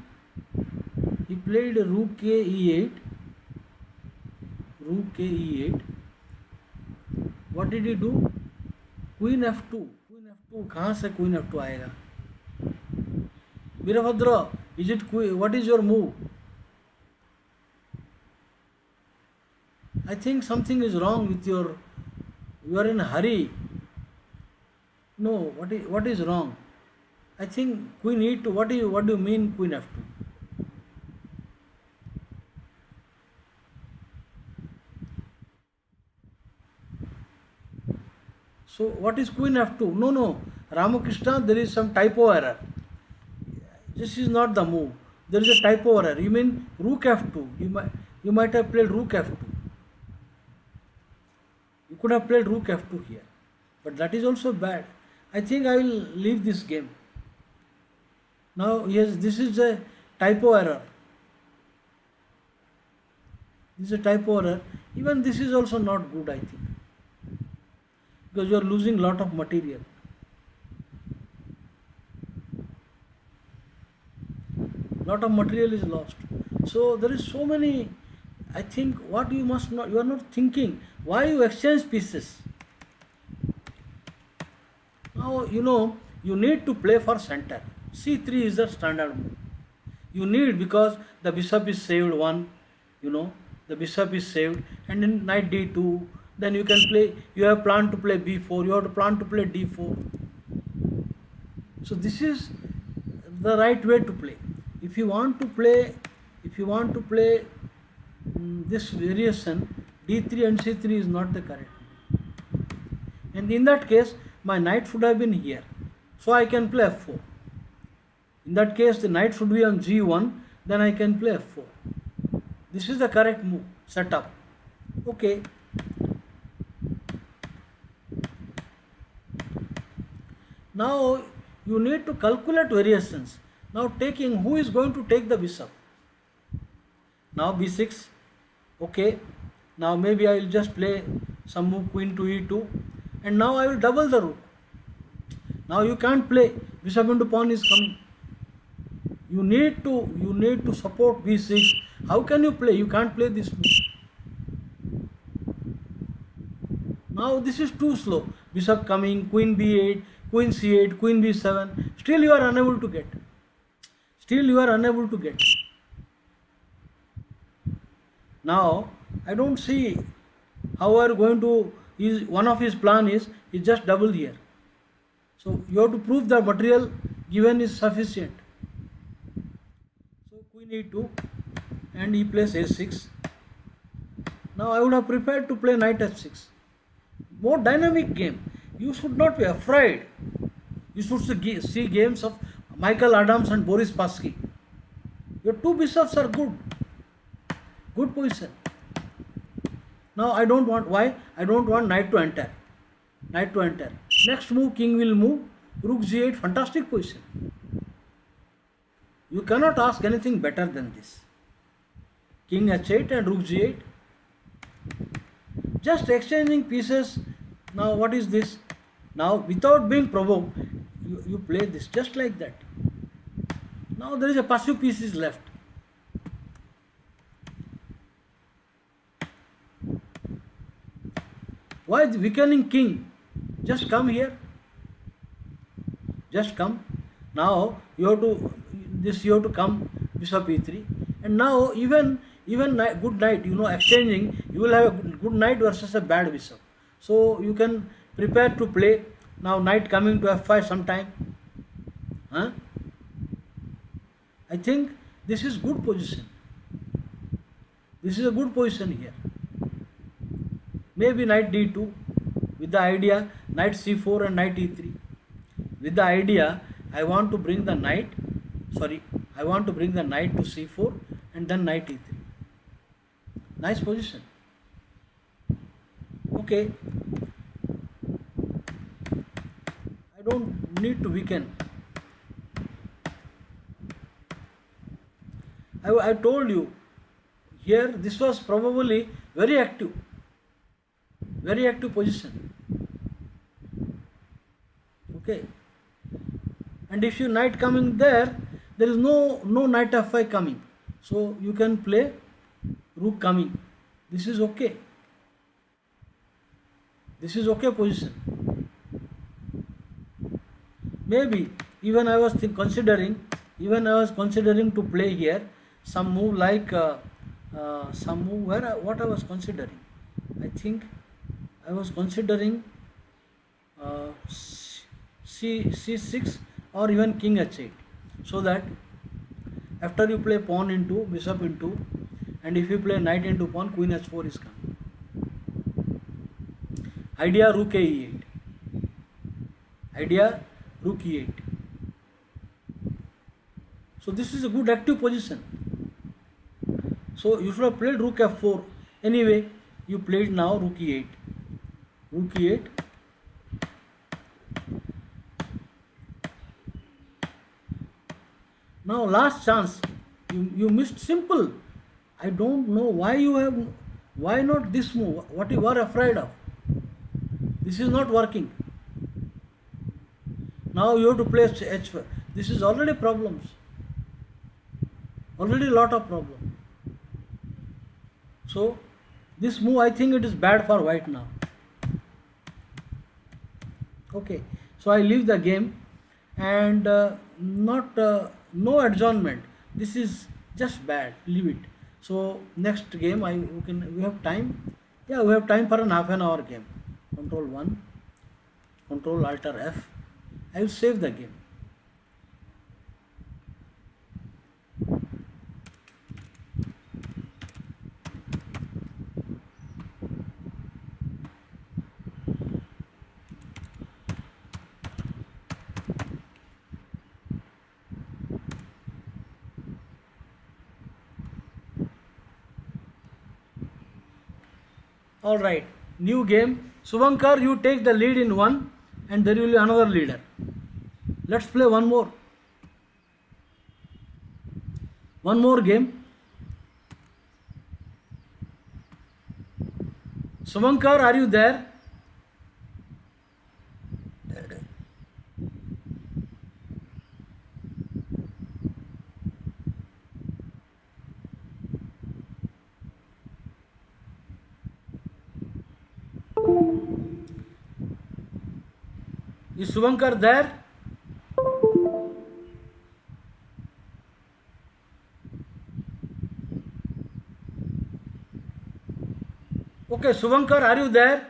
He played rook e8. Rook e8. What did he do? Queen f2. कहाँ से queen f2 आएगा? Virbhadra, is it queen? What is your move? I think something is wrong with your. You are in a hurry. No, what is wrong? I think queen e2. What do you mean queen f2? So what is queen f2? No, Ramakrishna, there is some typo error. This is not the move. There is a typo error. You mean rook f2. You might have played rook f2. You could have played rook f2 here. But that is also bad. I think I will leave this game. Now, yes, this is a typo error. This is a typo error. Even this is also not good, I think. Because you are losing lot of material. Lot of material is lost. So there is so many. I think what you must not, you are not thinking why you exchange pieces. Now you need to play for center. c3 is the standard move. You need, because the bishop is saved one. The bishop is saved, and then knight d2. Then you can play. You have planned to play b4. You have to plan to play d4. So this is the right way to play. If you want to play this variation, d3 and c3 is not the correct move. And in that case, my knight should have been here, so I can play f4. In that case, the knight should be on g1. Then I can play f4. This is the correct move setup. Okay. Now you need to calculate variations. Now taking, who is going to take the bishop? Now b6. Okay. Now maybe I will just play some move queen to e2, and now I will double the rook. Now you can't play. Bishop into pawn is coming. You need to support b6. How can you play? You can't play this move. Now this is too slow. Bishop coming, queen b8, queen c8, queen b7. Still you are unable to get. Now I don't see how we are going to. One of his plan is just double here. So you have to prove the material given is sufficient. So queen e2, and he plays a6. Now I would have prepared to play knight f6. More dynamic game. You should not be afraid. You should see games of Michael Adams and Boris Spassky. Your two bishops are good. Good position. Now I don't want, why? I don't want knight to enter. Next move, king will move. Rook g8, fantastic position. You cannot ask anything better than this. King h8 and rook g8. Just exchanging pieces. Now what is this? Now without being provoked, you play this just like that. Now there is a passive piece is left. Why the weakening king? Just come here. Just come. Now you have to come bishop e3, and now even good knight, exchanging, you will have a good knight versus a bad bishop. So you can prepare to play now knight coming to f5 sometime. I think this is good position. This is a good position here. Maybe knight d2 with the idea knight c4 and knight e3. With the idea I want to bring the knight to c4 and then knight e3. Nice position. Okay. I don't need to weaken. I told you here this was probably very active position. Okay. And if you knight coming there is no knight f5 coming. So you can play rook coming. This is okay. This is okay position. Maybe even I was considering to play here some move like what I was considering. I think I was considering c6 or even king h8, so that after you play pawn into bishop into, and if you play knight into pawn, queen h4 is coming. Idea rook e8. So this is a good active position. So you should have played rook f4. Anyway, you played now rook e8. Now last chance. You missed simple. I don't know why not this move. What you are afraid of? This is not working. Now you have to play h4. This is already problems. Already a lot of problems. So this move, I think it is bad for white now. Okay, so I leave the game, and no adjournment. This is just bad. Leave it. So next game we have time. Yeah, we have time for half an hour game. Control 1, Control Alt F. I will save the game. All right, new game. Suvankar, you take the lead in one, and there will be another leader. Let's play one more game. Suvankar, are you there? Is Suvankar there? Okay, Suvankar, are you there?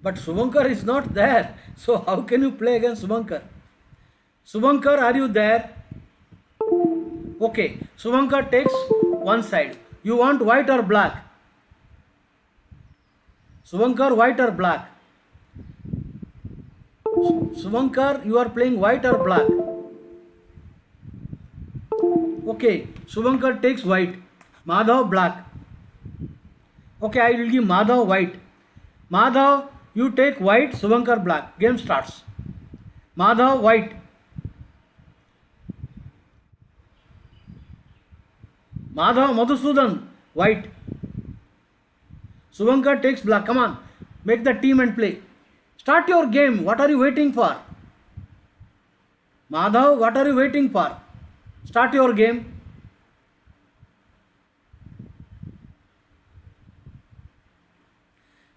But Suvankar is not there. So how can you play against Suvankar? Suvankar, are you there? Okay, Suvankar takes one side. You want white or black? Suvankar, white or black? Suvankar, you are playing white or black? Okay, Suvankar takes white. Madhav, black. Okay, I will give Madhav white. Madhav, you take white, Suvankar black. Game starts. Madhav, white. Madhav, Madhusudan, white. Suvankar takes black. Come on, make the team and play. Start your game. What are you waiting for? Madhav, what are you waiting for? Start your game.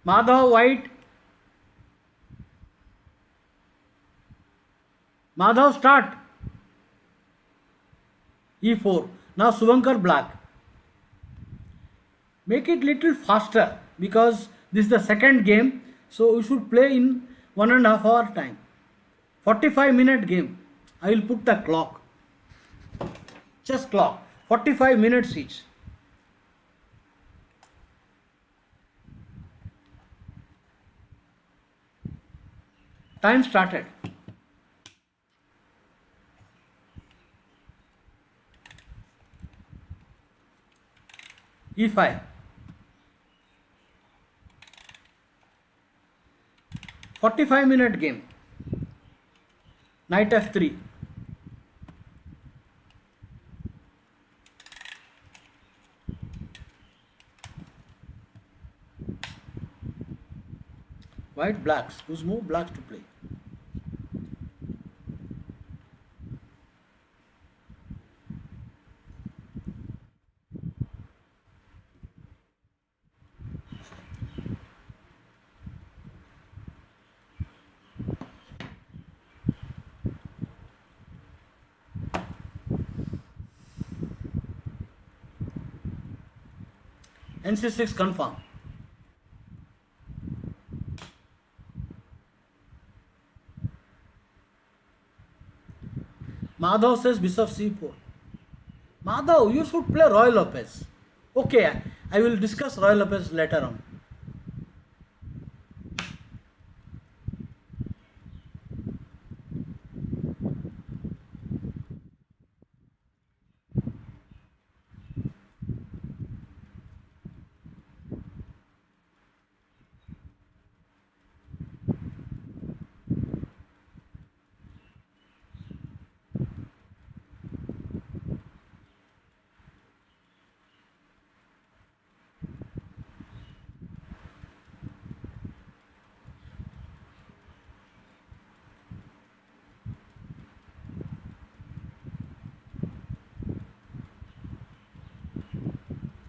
Madhav, white. Madhav, start. E4. Now Suvankar, black. Make it little faster, because this is the second game, so you should play in 1.5 hour time. 45-minute game. I will put the clock. Chess clock. 45 minutes each. Time started. E5. 45-minute game. Knight F3. White blacks. Whose move? Blacks to play. NC6 confirm. Madhav says Bishop C4. Madhav, you should play Roy Lopez. Okay, I will discuss Roy Lopez later on.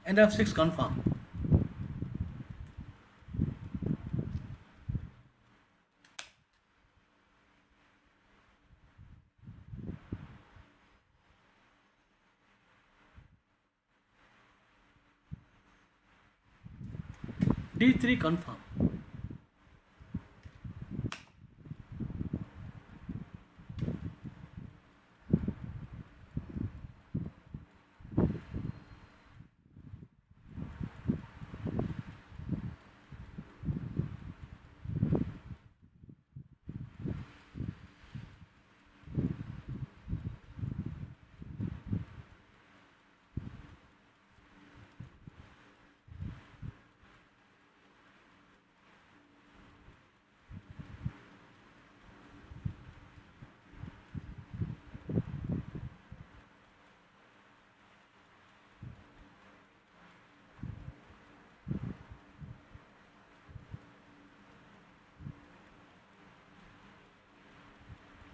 And F6 confirm. D3 confirm.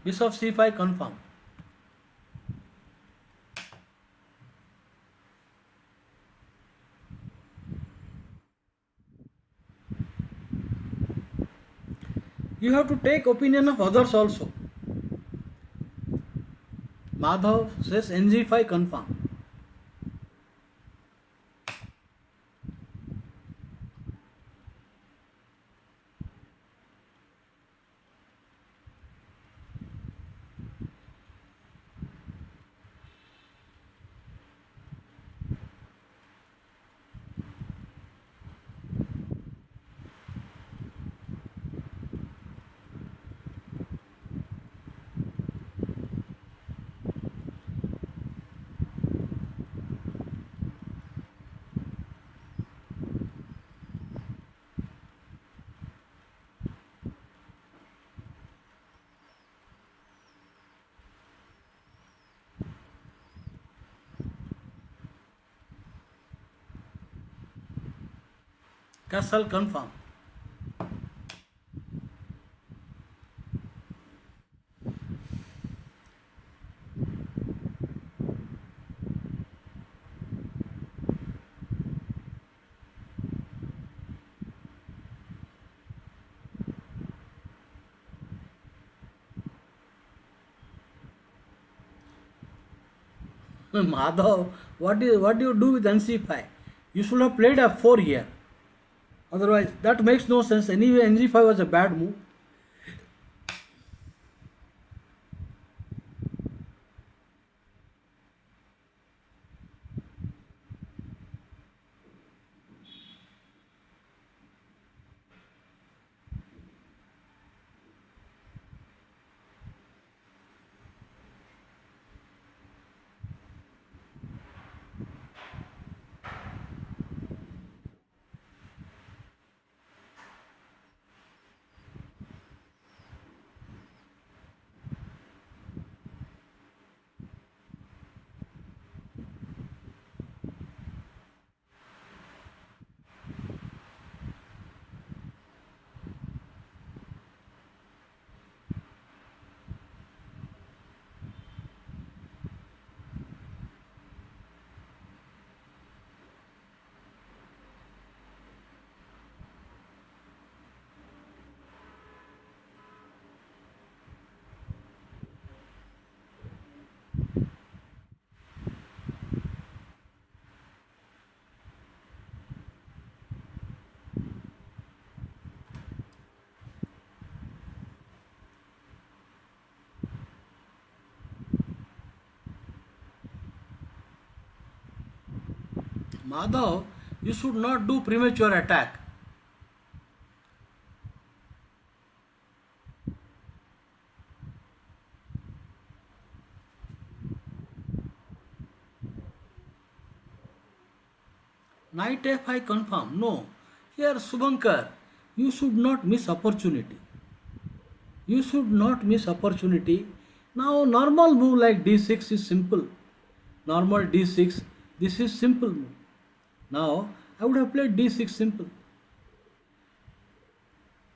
Bishop C5 confirm. You have to take opinion of others also. Madhav says NG5 confirm. Castle confirm. Madhav, what do you do with NC5? You should have played F4 here. Otherwise, that makes no sense. Anyway, NG5 was a bad move. Madhav, you should not do premature attack. Knight f5 confirm. No. Here Subhankar, you should not miss opportunity. You should not miss opportunity. Now normal move like d6 is simple. Normal d6, this is simple move. Now I would have played d6 simple.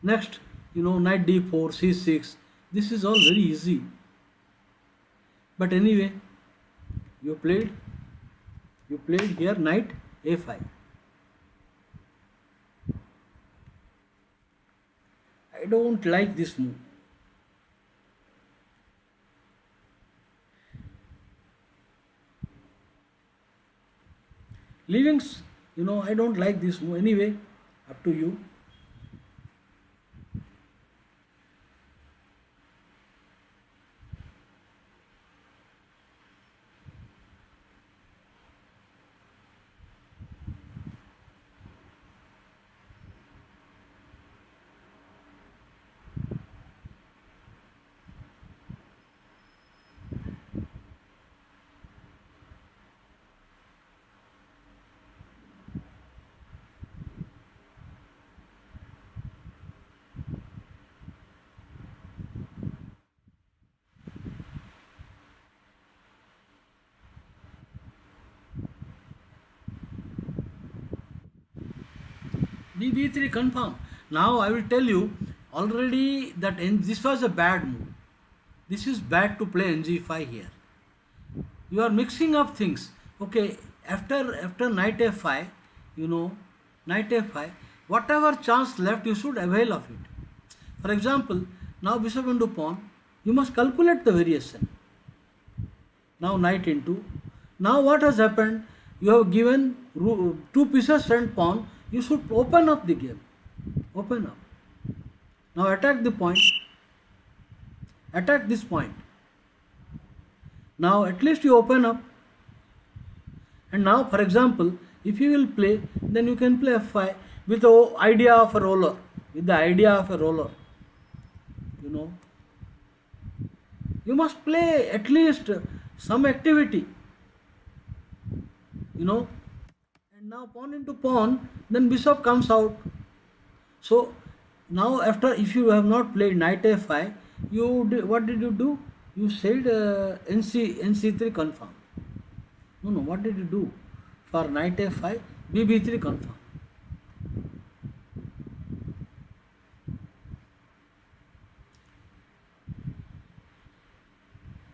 Next, knight d4, c6. This is all very easy. But anyway, you played here knight a5. I don't like this move. Leavings, I don't like this move. Anyway, up to you. b3 confirm. Now I will tell you already that this was a bad move. This is bad to play ng5 here. You are mixing up things. Okay, after knight f5, knight f5, whatever chance left you should avail of it. For example, now bishop into pawn, you must calculate the variation. Now knight into. Now what has happened? You have given 2 pieces and pawn. You should open up the game. Open up. Now attack the point. Attack this point. Now at least you open up. And now for example, if you will play, then you can play f5 with the idea of a roller. With the idea of a roller. You must play at least some activity. And now pawn into pawn, then bishop comes out. So now if you have not played knight f5, what did you do? You said nc3 confirm. No, what did you do? For knight f5, bb3 confirm.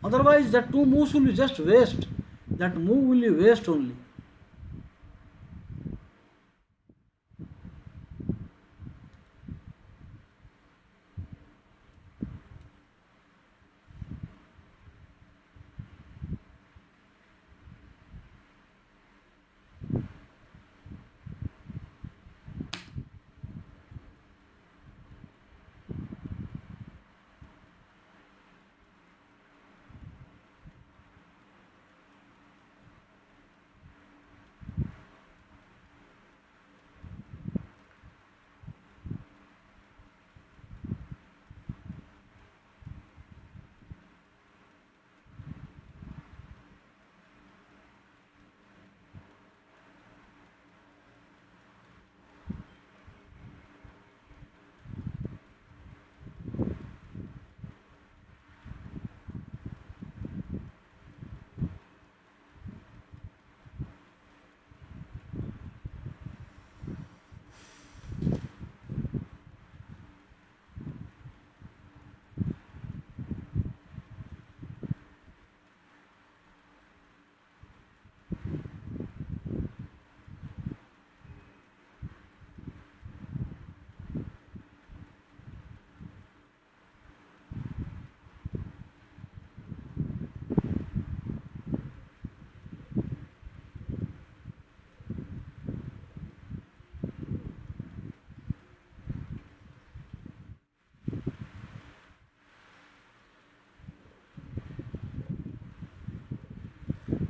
Otherwise that 2 moves will be just waste. That move will be waste only.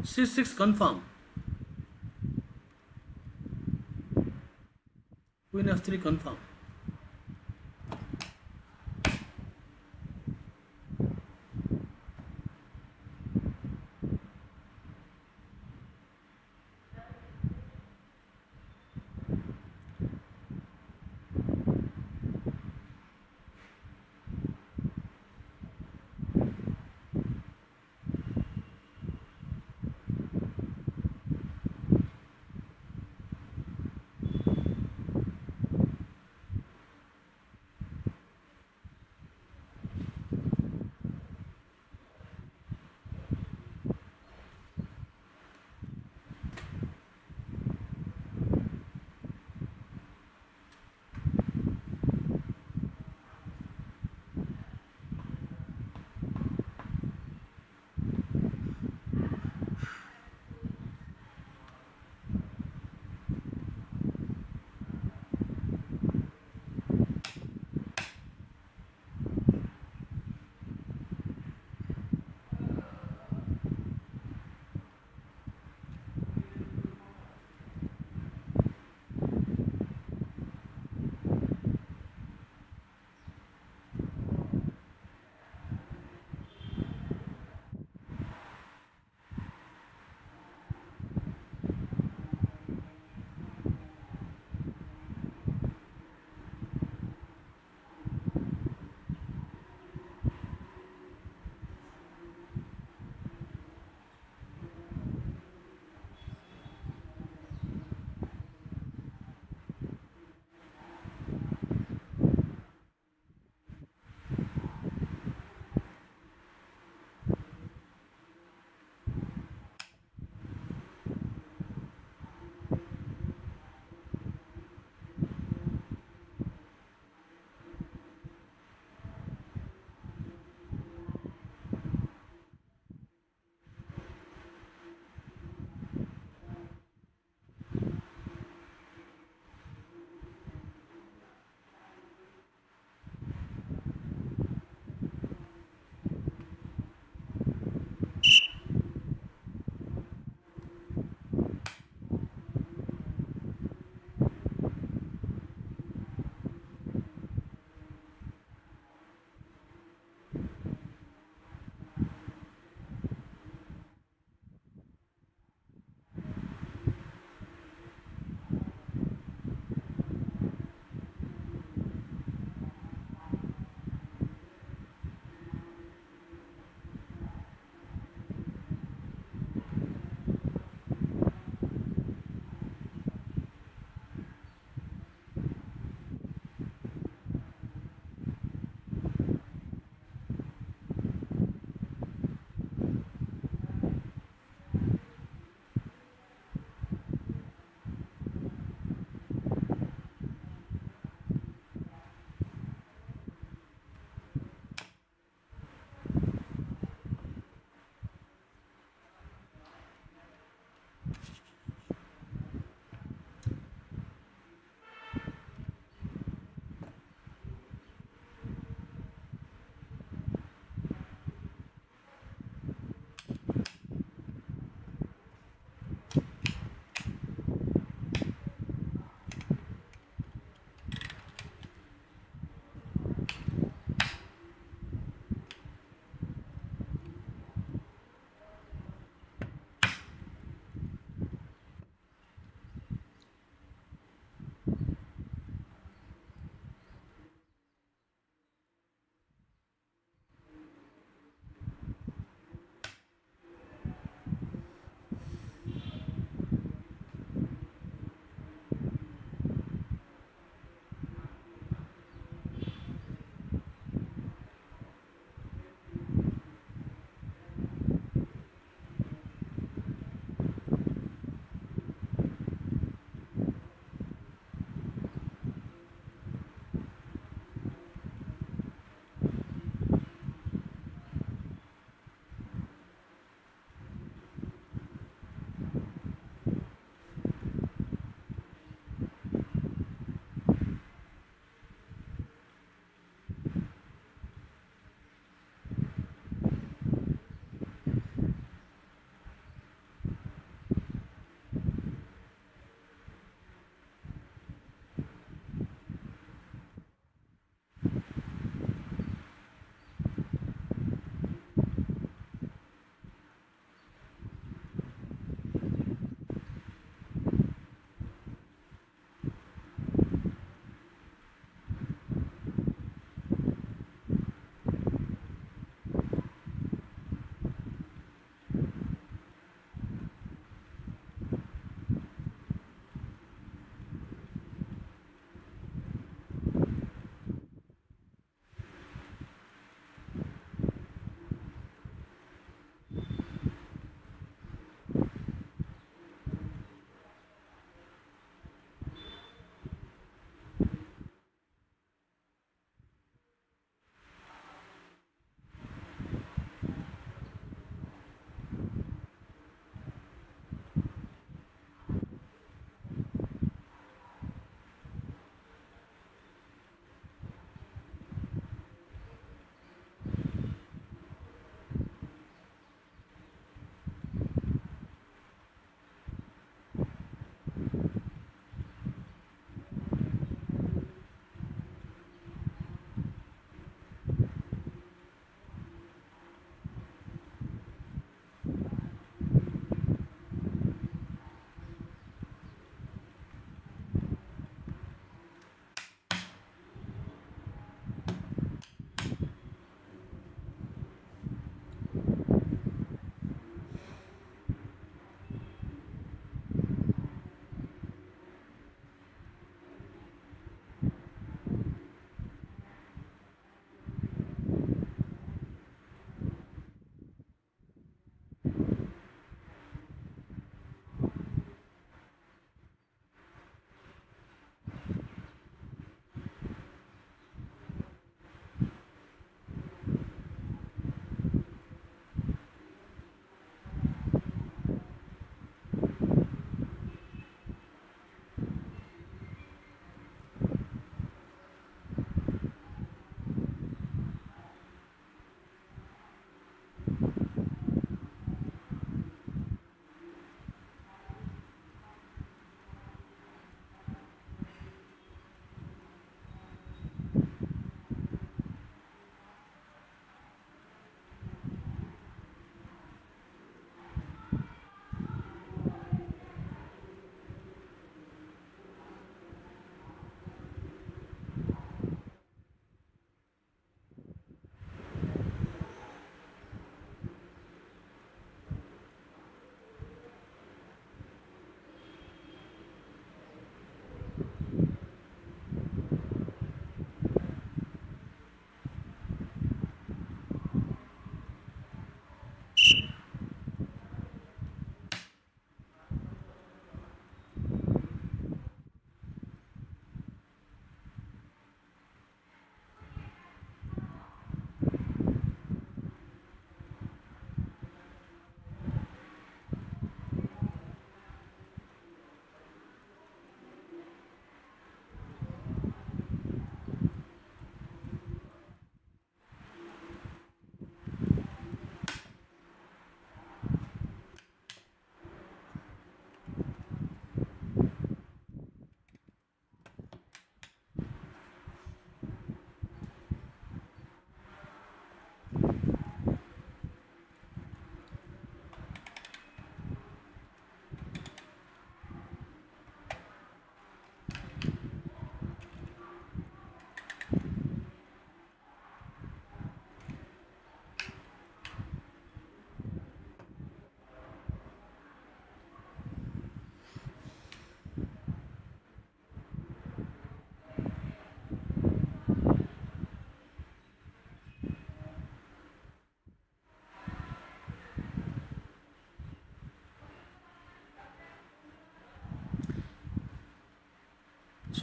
c6 confirm. Queen f3 confirm.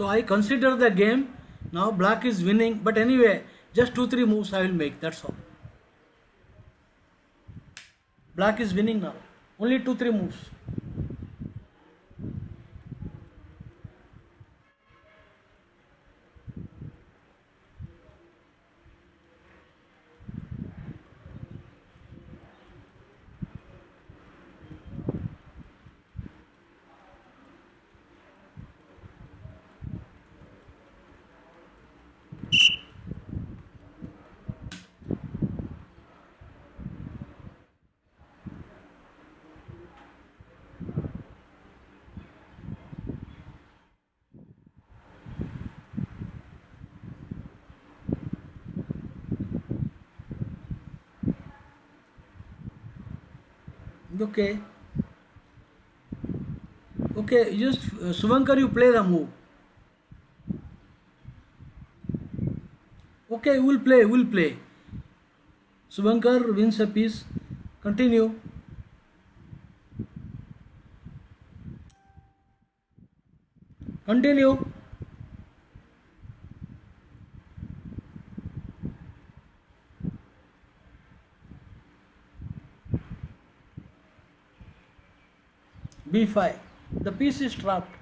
So I consider the game. Now black is winning, but anyway, just 2-3 moves I will make. That's all. Black is winning now. Only 2-3 moves. Okay. Okay, just Suvankar, you play the move. Okay, we'll play. Suvankar wins a piece. Continue. Continue. B5. The piece is trapped.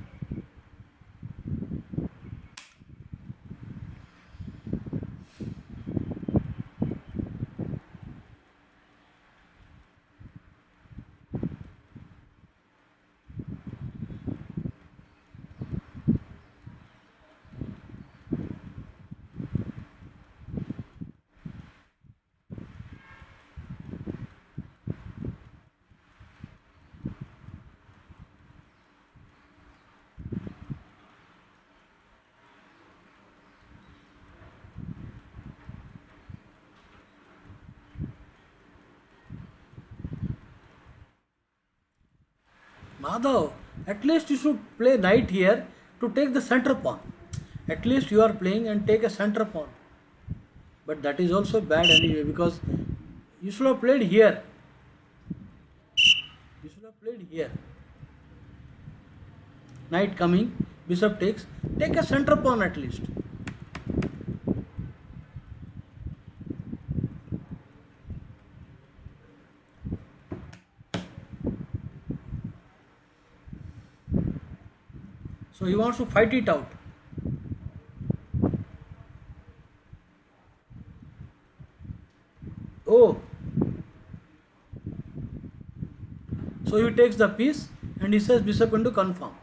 Madhav, at least you should play knight here to take the center pawn. At least you are playing and take a center pawn. But that is also bad anyway, because you should have played here. You should have played here. Knight coming, bishop takes. Take a center pawn at least. So he wants to fight it out. Oh. So he takes the piece and he says bishop into confirm.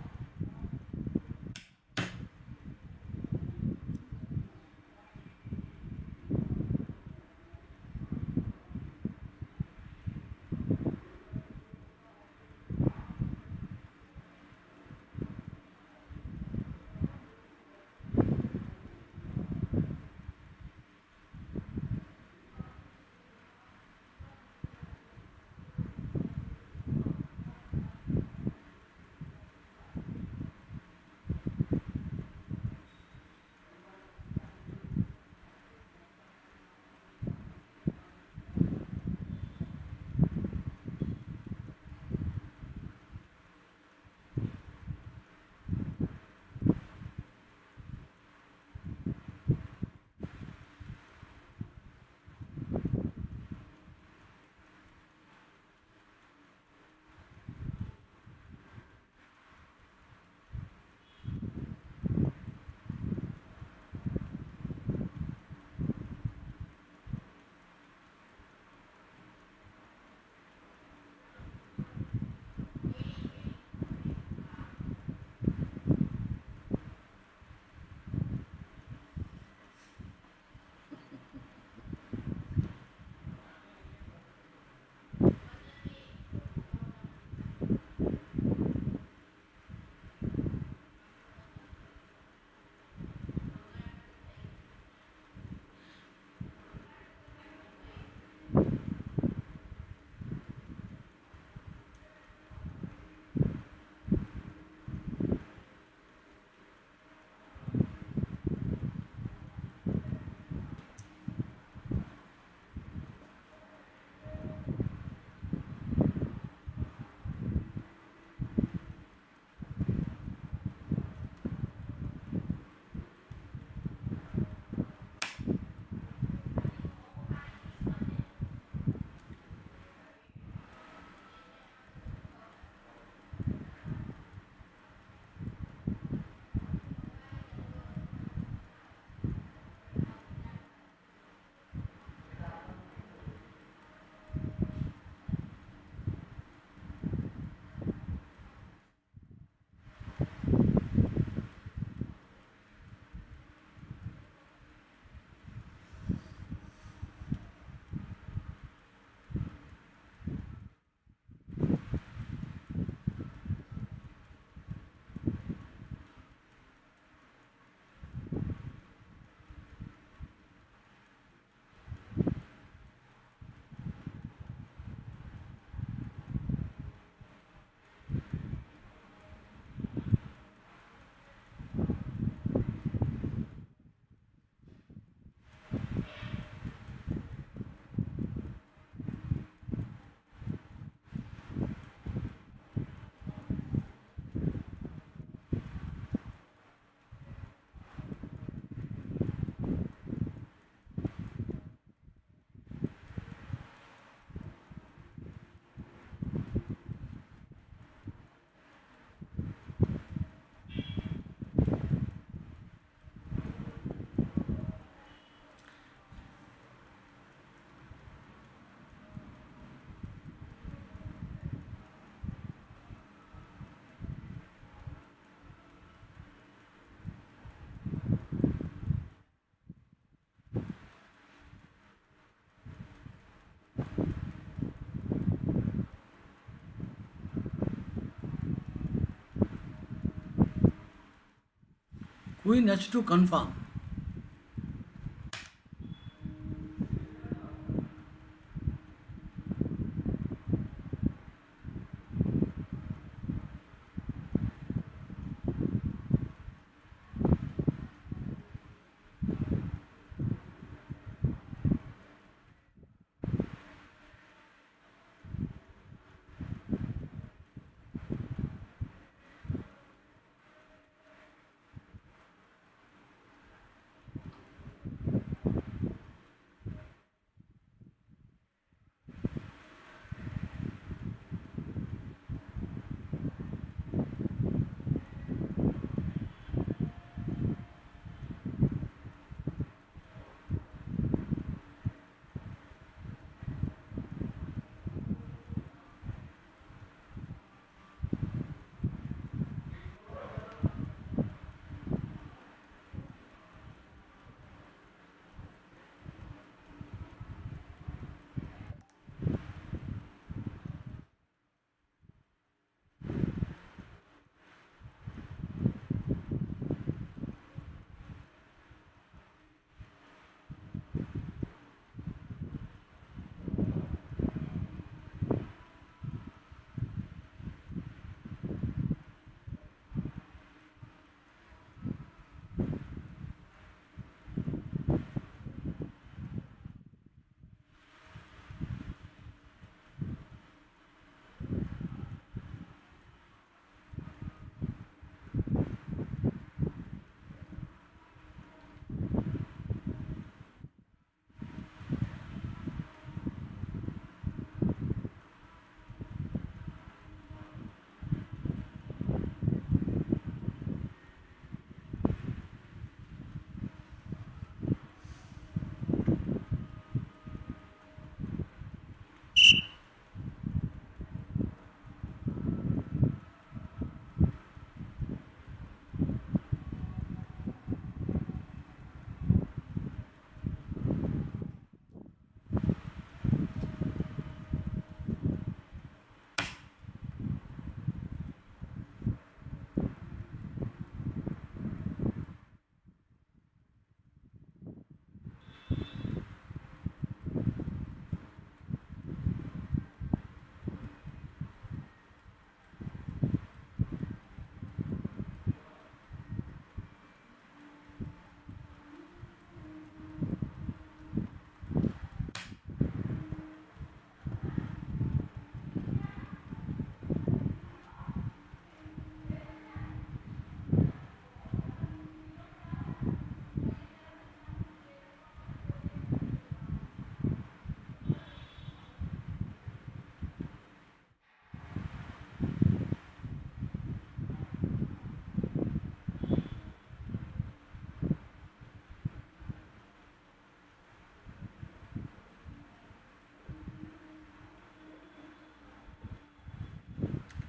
we need to confirm.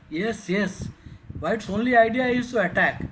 Yes, yes. White's only idea is to attack.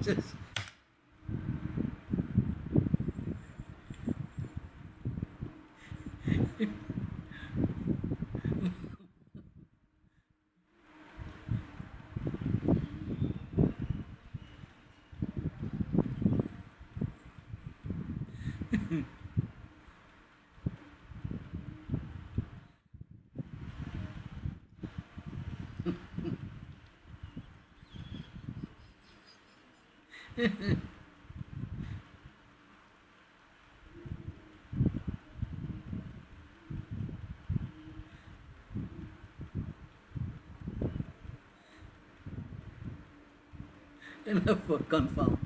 Just enough for confirm.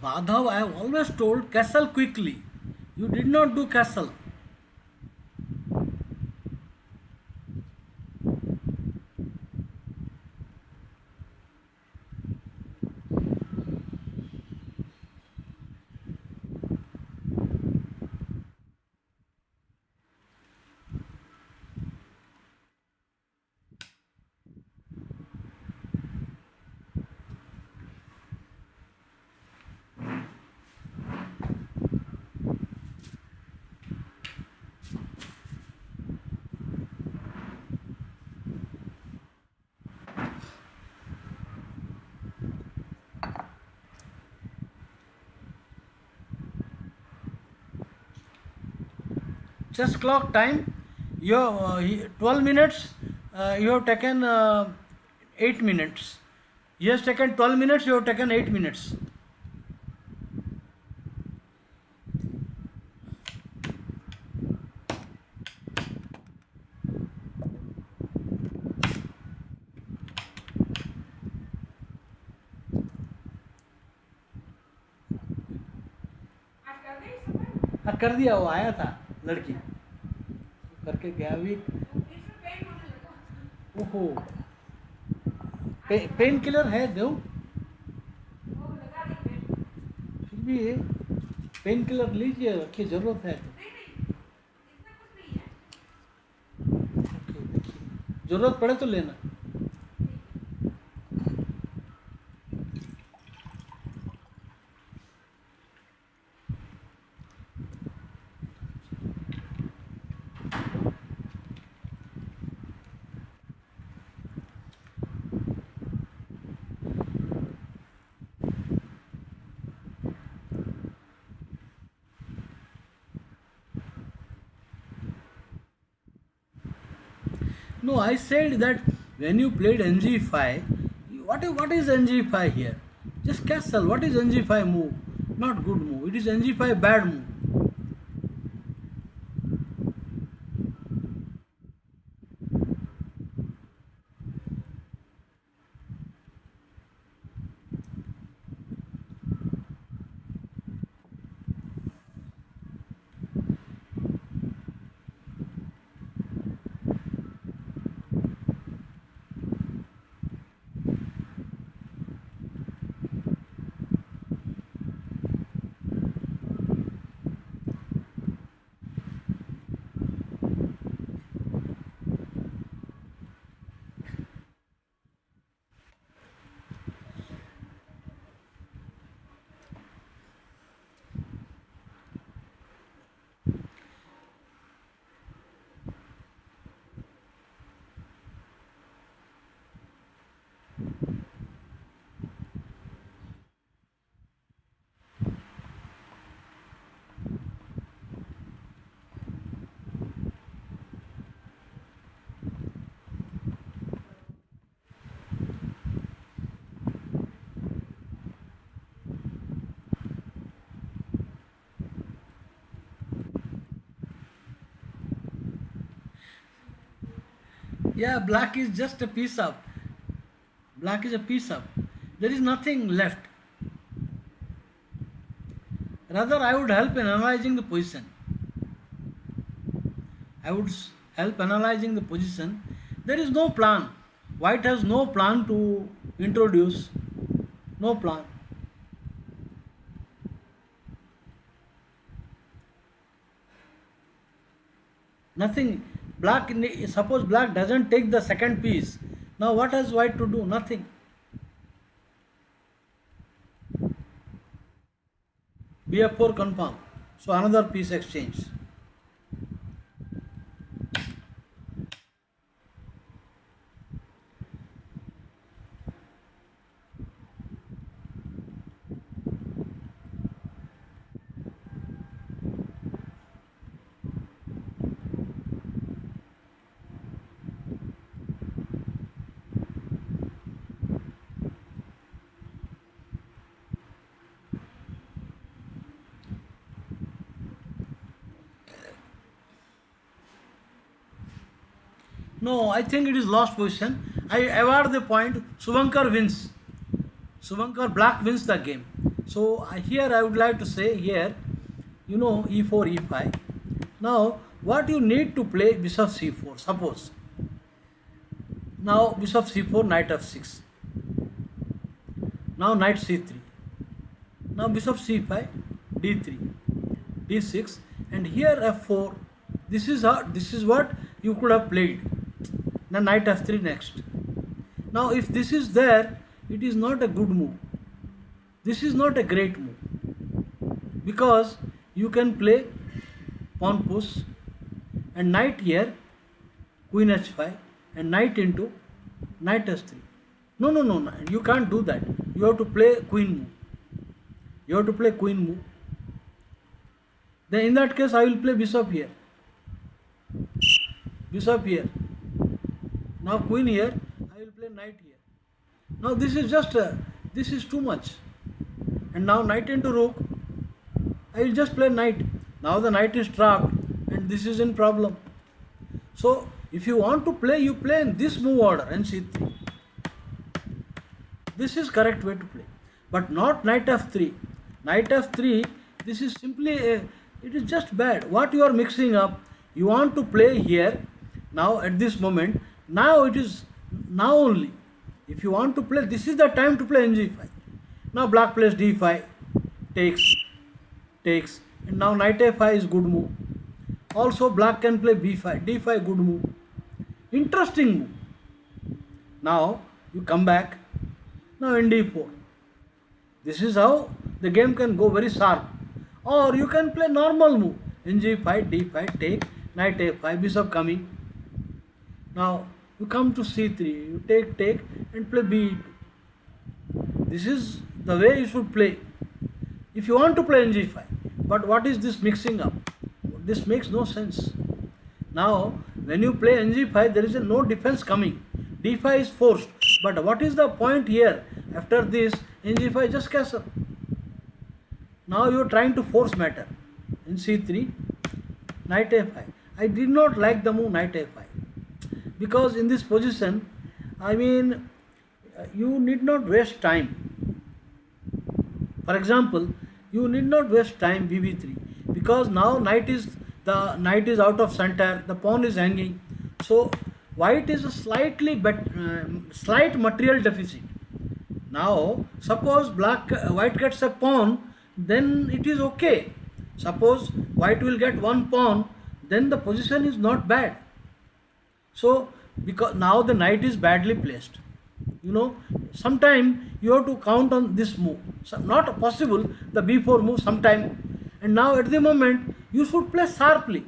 Madhav, I have always told castle quickly. You did not do castle. Just clock time. You 12 minutes. You have taken 8 minutes. He has taken 12 minutes. You have taken 8 minutes. हाँ कर दिया, वो आया था लड़की करके गया अभी। ओहो, पेन किलर है दो, फिर भी पेन किलर लीजिए, रखिए, जरूरत है तो जरूरत पड़े तो लेना। No, I said that when you played ng5, what is ng5 here? Just castle. What is ng5 move? Not good move. It is ng5 bad move. Yeah, black is just a piece up. Black is a piece up. There is nothing left. Rather, I would help in analyzing the position. There is no plan. White has no plan to introduce. No plan. Nothing. Suppose black doesn't take the second piece. Now what has white to do? Nothing. bf4 confirm. So another piece exchange. No, I think it is lost position. I award the point. Suvankar wins. Suvankar, black wins the game. So here I would like to say here, e4, e5. Now what you need to play, bishop c4. Suppose. Now bishop c4, knight f6. Now knight c3. Now bishop c5, d3, d6, and here f4. This is what you could have played. Now knight f3 next. Now if this is there, it is not a good move. This is not a great move, because you can play pawn push and knight here, queen h5, and knight into knight h3. No, you can't do that. You have to play queen move. Then in that case I will play bishop here. Now queen here, I will play knight here. Now this is too much. And now knight into rook, I will just play knight. Now the knight is trapped and this is in problem. So if you want to play, you play in this move order, nc3. This is correct way to play. But not knight f3. Knight f3, this is simply it is just bad. What you are mixing up, you want to play here, now at this moment, now only. If you want to play, this is the time to play ng5. Now black plays d5, takes, and now knight a5 is good move. Also black can play b5, d5 good move. Interesting move. Now you come back, now in d4. This is how the game can go very sharp. Or you can play normal move, ng5, d5, take, knight a5, bishop coming. Now you come to c3, you take and play b2. This is the way you should play if you want to play ng5. But what is this mixing up? This makes no sense. Now when you play ng5, there is no defense coming. d5 is forced. But what is the point here? After this, ng5 just castle. Now you are trying to force matter. In c3, knight a5. I did not like the move knight a5 because in this position, I mean, you need not waste time. For example, you need not waste time bb3 because now the knight is out of center, the pawn is hanging. So white is a slight material deficit. Now suppose white gets a pawn, then it is okay. Suppose white will get one pawn, then the position is not bad. So because now the knight is badly placed, sometime you have to count on this move. So not possible the b4 move sometime. And now at the moment you should play sharply.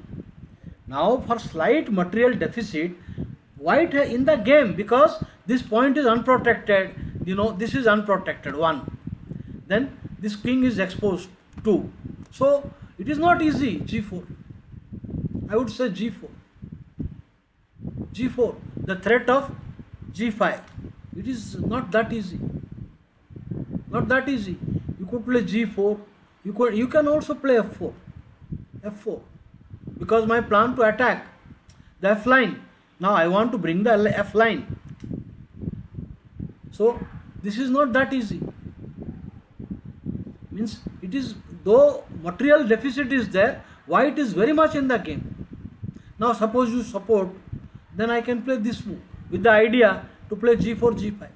Now for slight material deficit, white in the game, because this point is unprotected, this is unprotected, 1. Then this king is exposed, 2. So it is not easy, g4. I would say g4. g4, the threat of g5. It is not that easy. Not that easy. You could play g4. You can also play f4. f4. Because my plan to attack the f line. Now I want to bring the f line. So this is not that easy. Means it is, though material deficit is there, white is very much in the game. Now suppose you support, then I can play this move with the idea to play g4, g5.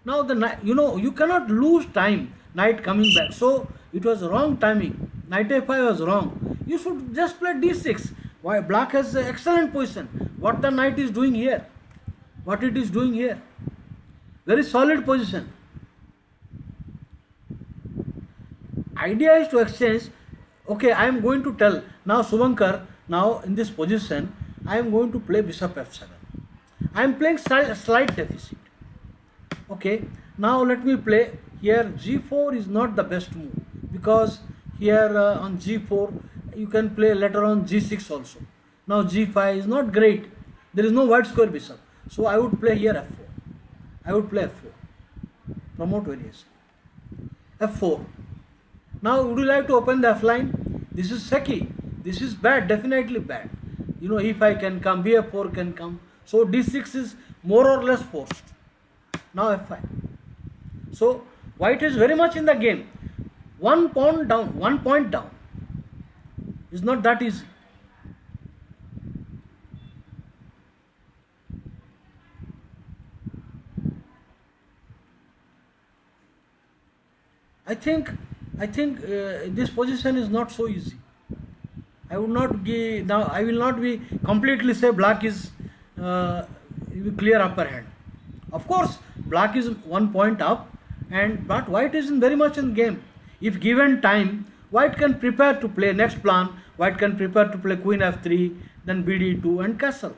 Now you cannot lose time, knight coming back. So it was wrong timing. Knight a5 was wrong. You should just play d6. Why? Black has an excellent position. What the knight is doing here? What it is doing here? Very solid position. Idea is to exchange. Okay, I am going to tell now Subankar. Now in this position, I am going to play bishop f7. I am playing slight deficit. Okay, now let me play here. G4 is not the best move because here on g4 you can play later on g6 also. Now g5 is not great. There is no white square bishop. So I would play here f4. I would play f4. Promote variation. f4. Now would you like to open the f line? This is Sekhi. This is bad, definitely bad. e5 can come, bf4 can come. So d6 is more or less forced. Now f5. So white is very much in the game. 1 pawn down, 1 point down. It's not that easy. I think this position is not so easy. I will not be completely say black is clear upper hand. Of course, black is 1 point up, but white is very much in game. If given time, white can prepare to play next plan. White can prepare to play queen f3, then bd2 and castle.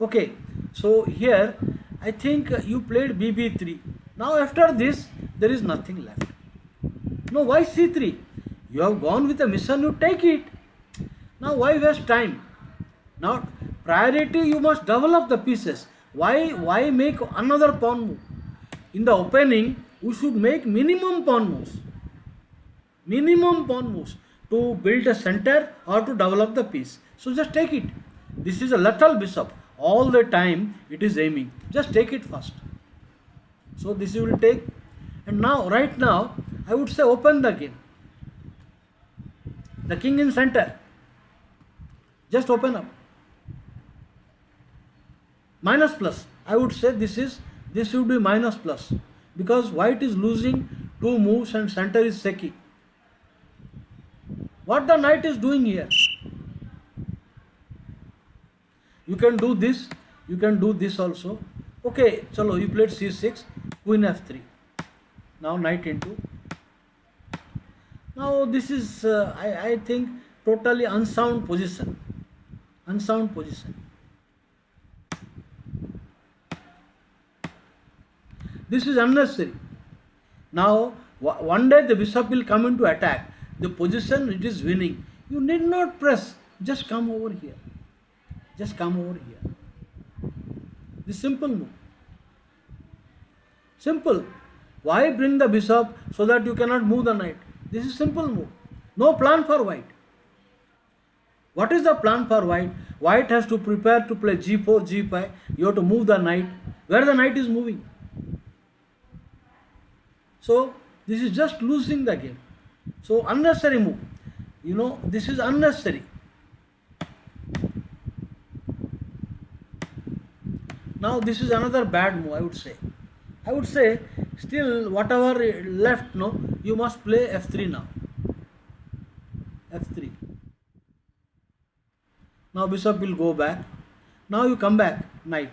Okay, so here I think you played bb3. Now after this, there is nothing left. No, why c3? You have gone with a mission, you take it. Now why waste time? Now priority, you must develop the pieces. Why make another pawn move? In the opening, we should make minimum pawn moves. Minimum pawn moves to build a center or to develop the piece. So just take it. This is a lethal bishop. All the time it is aiming. Just take it first. So this you will take. And now, right now, I would say open the game. The king in center. Just open up. Minus plus. I would say this should be minus plus. Because white is losing 2 moves and center is Sekhi. What the knight is doing here? You can do this. You can do this also. Okay, chalo, you played c6, queen f3. Now knight into. Now this is, I think, totally unsound position. Unsound position. This is unnecessary. Now, one day the bishop will come into attack. the position it is winning. You need not press. Just come over here. Just come over here. This simple move. Simple. Why bring the bishop so that you cannot move the knight? This is simple move. No plan for white. What is the plan for white? White has to prepare to play g4, g5. You have to move the knight. Where the knight is moving. So this is just losing the game. So unnecessary move. This is unnecessary. Now this is another bad move, I would say. I would say still whatever left, you must play f3 now. f3. Now bishop will go back. Now you come back, knight.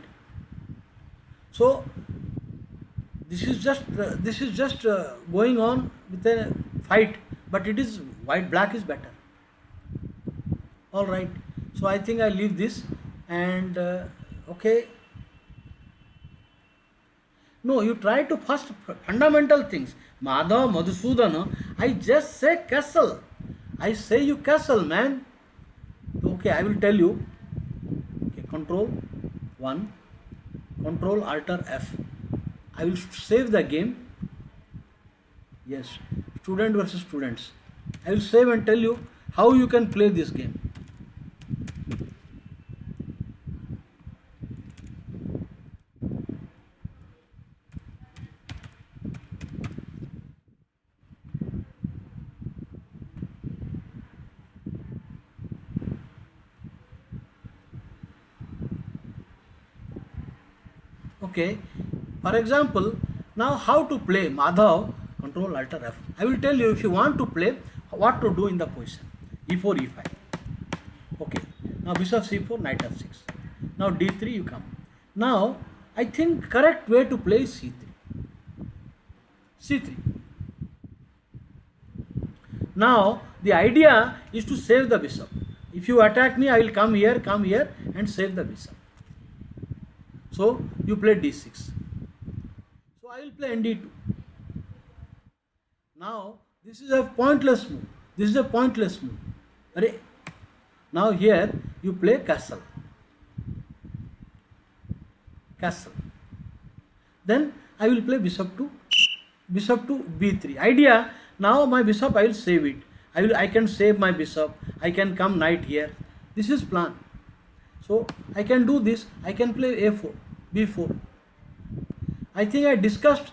So this is just going on with a fight, but it is black is better. All right. So I think I leave this and okay. No, you try to first fundamental things. Madhav, Madhusudana, I just say castle. I say you castle, man. Okay, I will tell you. Okay, control 1, control alter F. I will save the game. Yes, student versus students. I will save and tell you how you can play this game. Okay, for example, now how to play Madhav, control alter F. I will tell you if you want to play what to do in the position. E4, E5. Okay, now bishop C4, knight F6. Now D3 you come. Now I think correct way to play is C3. C3. Now the idea is to save the bishop. If you attack me, I will come here and save the bishop. So you play D6. So I will play ND2. Now this is a pointless move. This is a pointless move. Now here you play castle. Castle. Then I will play bishop to B3. Idea, now my bishop I will save it. I can save my bishop. I can come knight here. This is plan. So I can do this. I can play A4, B4. I think I discussed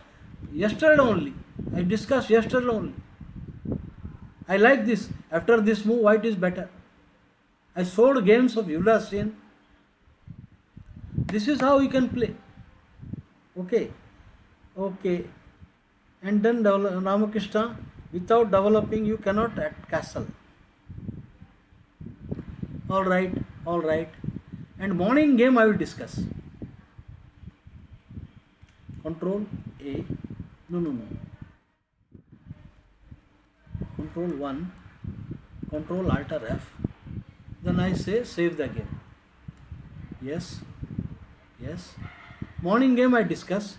yesterday only. I like this. After this move, white is better. I showed games of Yuvraj Singh. This is how you can play. Okay. And then Ramakrishna, without developing, you cannot at castle. All right. And morning game I will discuss. Control A. No. Control 1. Control alter F. Then I say save the game. Yes. Morning game I discuss.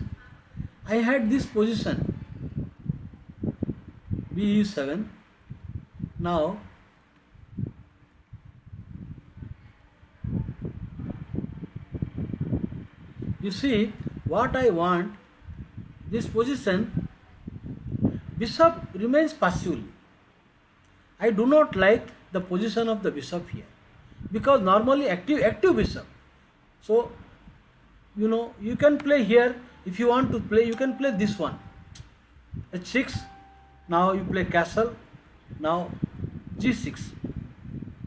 I had this position. B7. Now you see what I want. This position, bishop remains passively. I do not like the position of the bishop here because normally active bishop. So you can play here. If you want to play, you can play this one, H6. Now you play castle. Now G6.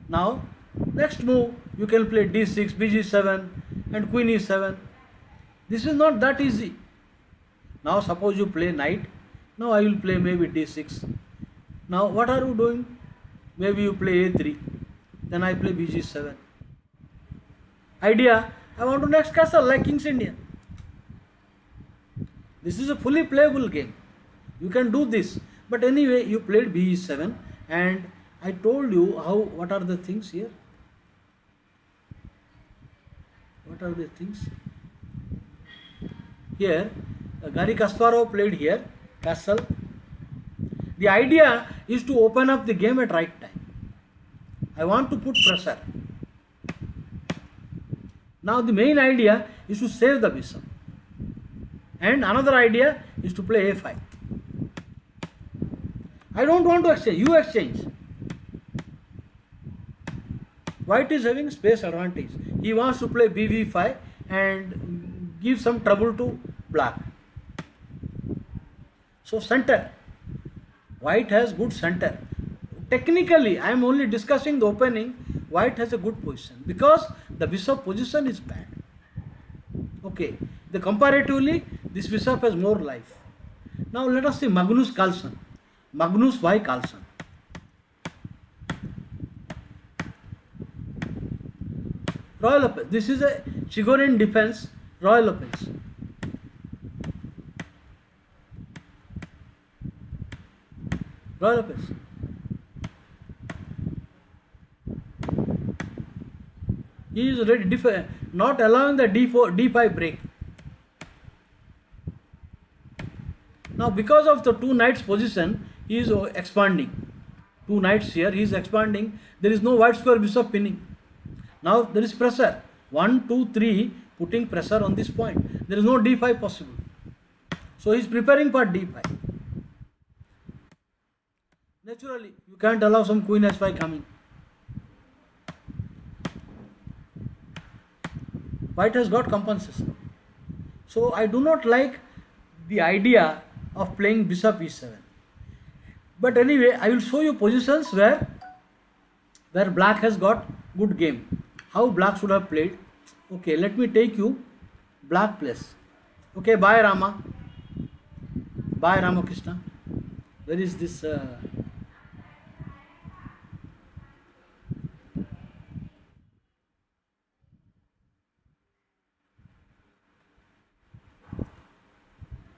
Now next move you can play D6, BG7 and Queen E7. This is not that easy. Now suppose you play knight. Now I will play maybe D6. Now what are you doing? Maybe you play A3. Then I play BG7. Idea, I want to next castle like King's Indian. This is a fully playable game. You can do this. But anyway, you played BE7 and I told you what are the things here. What are the things? Here, Garry Kasparov played here, castle. The idea is to open up the game at right time. I want to put pressure. Now the main idea is to save the bishop. And another idea is to play a5. I don't want to exchange, you exchange. White is having space advantage. He wants to play bv5 and give some trouble to black. So center. White has good center. Technically, I am only discussing the opening. White has a good position because the bishop position is bad. Okay, comparatively, this bishop has more life. Now let us see Magnus Carlsen. Magnus by Carlsen. Roy Lopez. This is a Chigorin defense. Roy Lopez. Roy Lopez. He is ready, not allowing the d5 break. Now because of the two knights position, he is expanding. Two knights here, he is expanding. There is no white square bishop pinning. Now there is pressure. 1, 2, 3 putting pressure on this point. There is no d5 possible. So he is preparing for d5. Naturally, you can't allow some queen h5 coming. White has got compensation. So I do not like the idea of playing bishop e7. But anyway, I will show you positions where black has got good game. How black should have played. Okay, let me take you black place. Okay, bye Rama. Bye Ramakrishna. Where is this?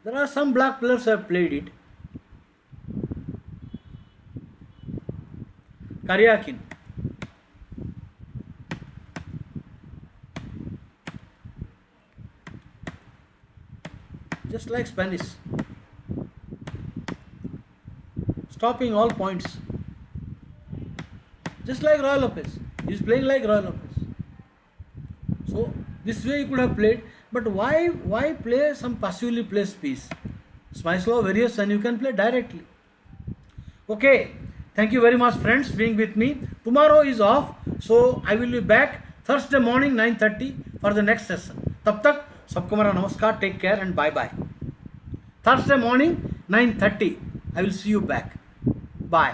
There are some black players who have played it. Karyakin. Just like Spanish. Stopping all points. Just like Roy Lopez. He is playing like Roy Lopez. So this way you could have played. But why play some passively placed piece? Smyslov variation you can play directly. Okay, thank you very much friends being with me. Tomorrow is off, so I will be back Thursday morning 9:30 for the next session. Tab tak sabko mera namaskar, take care and bye bye. Thursday morning 9:30 I will see you back.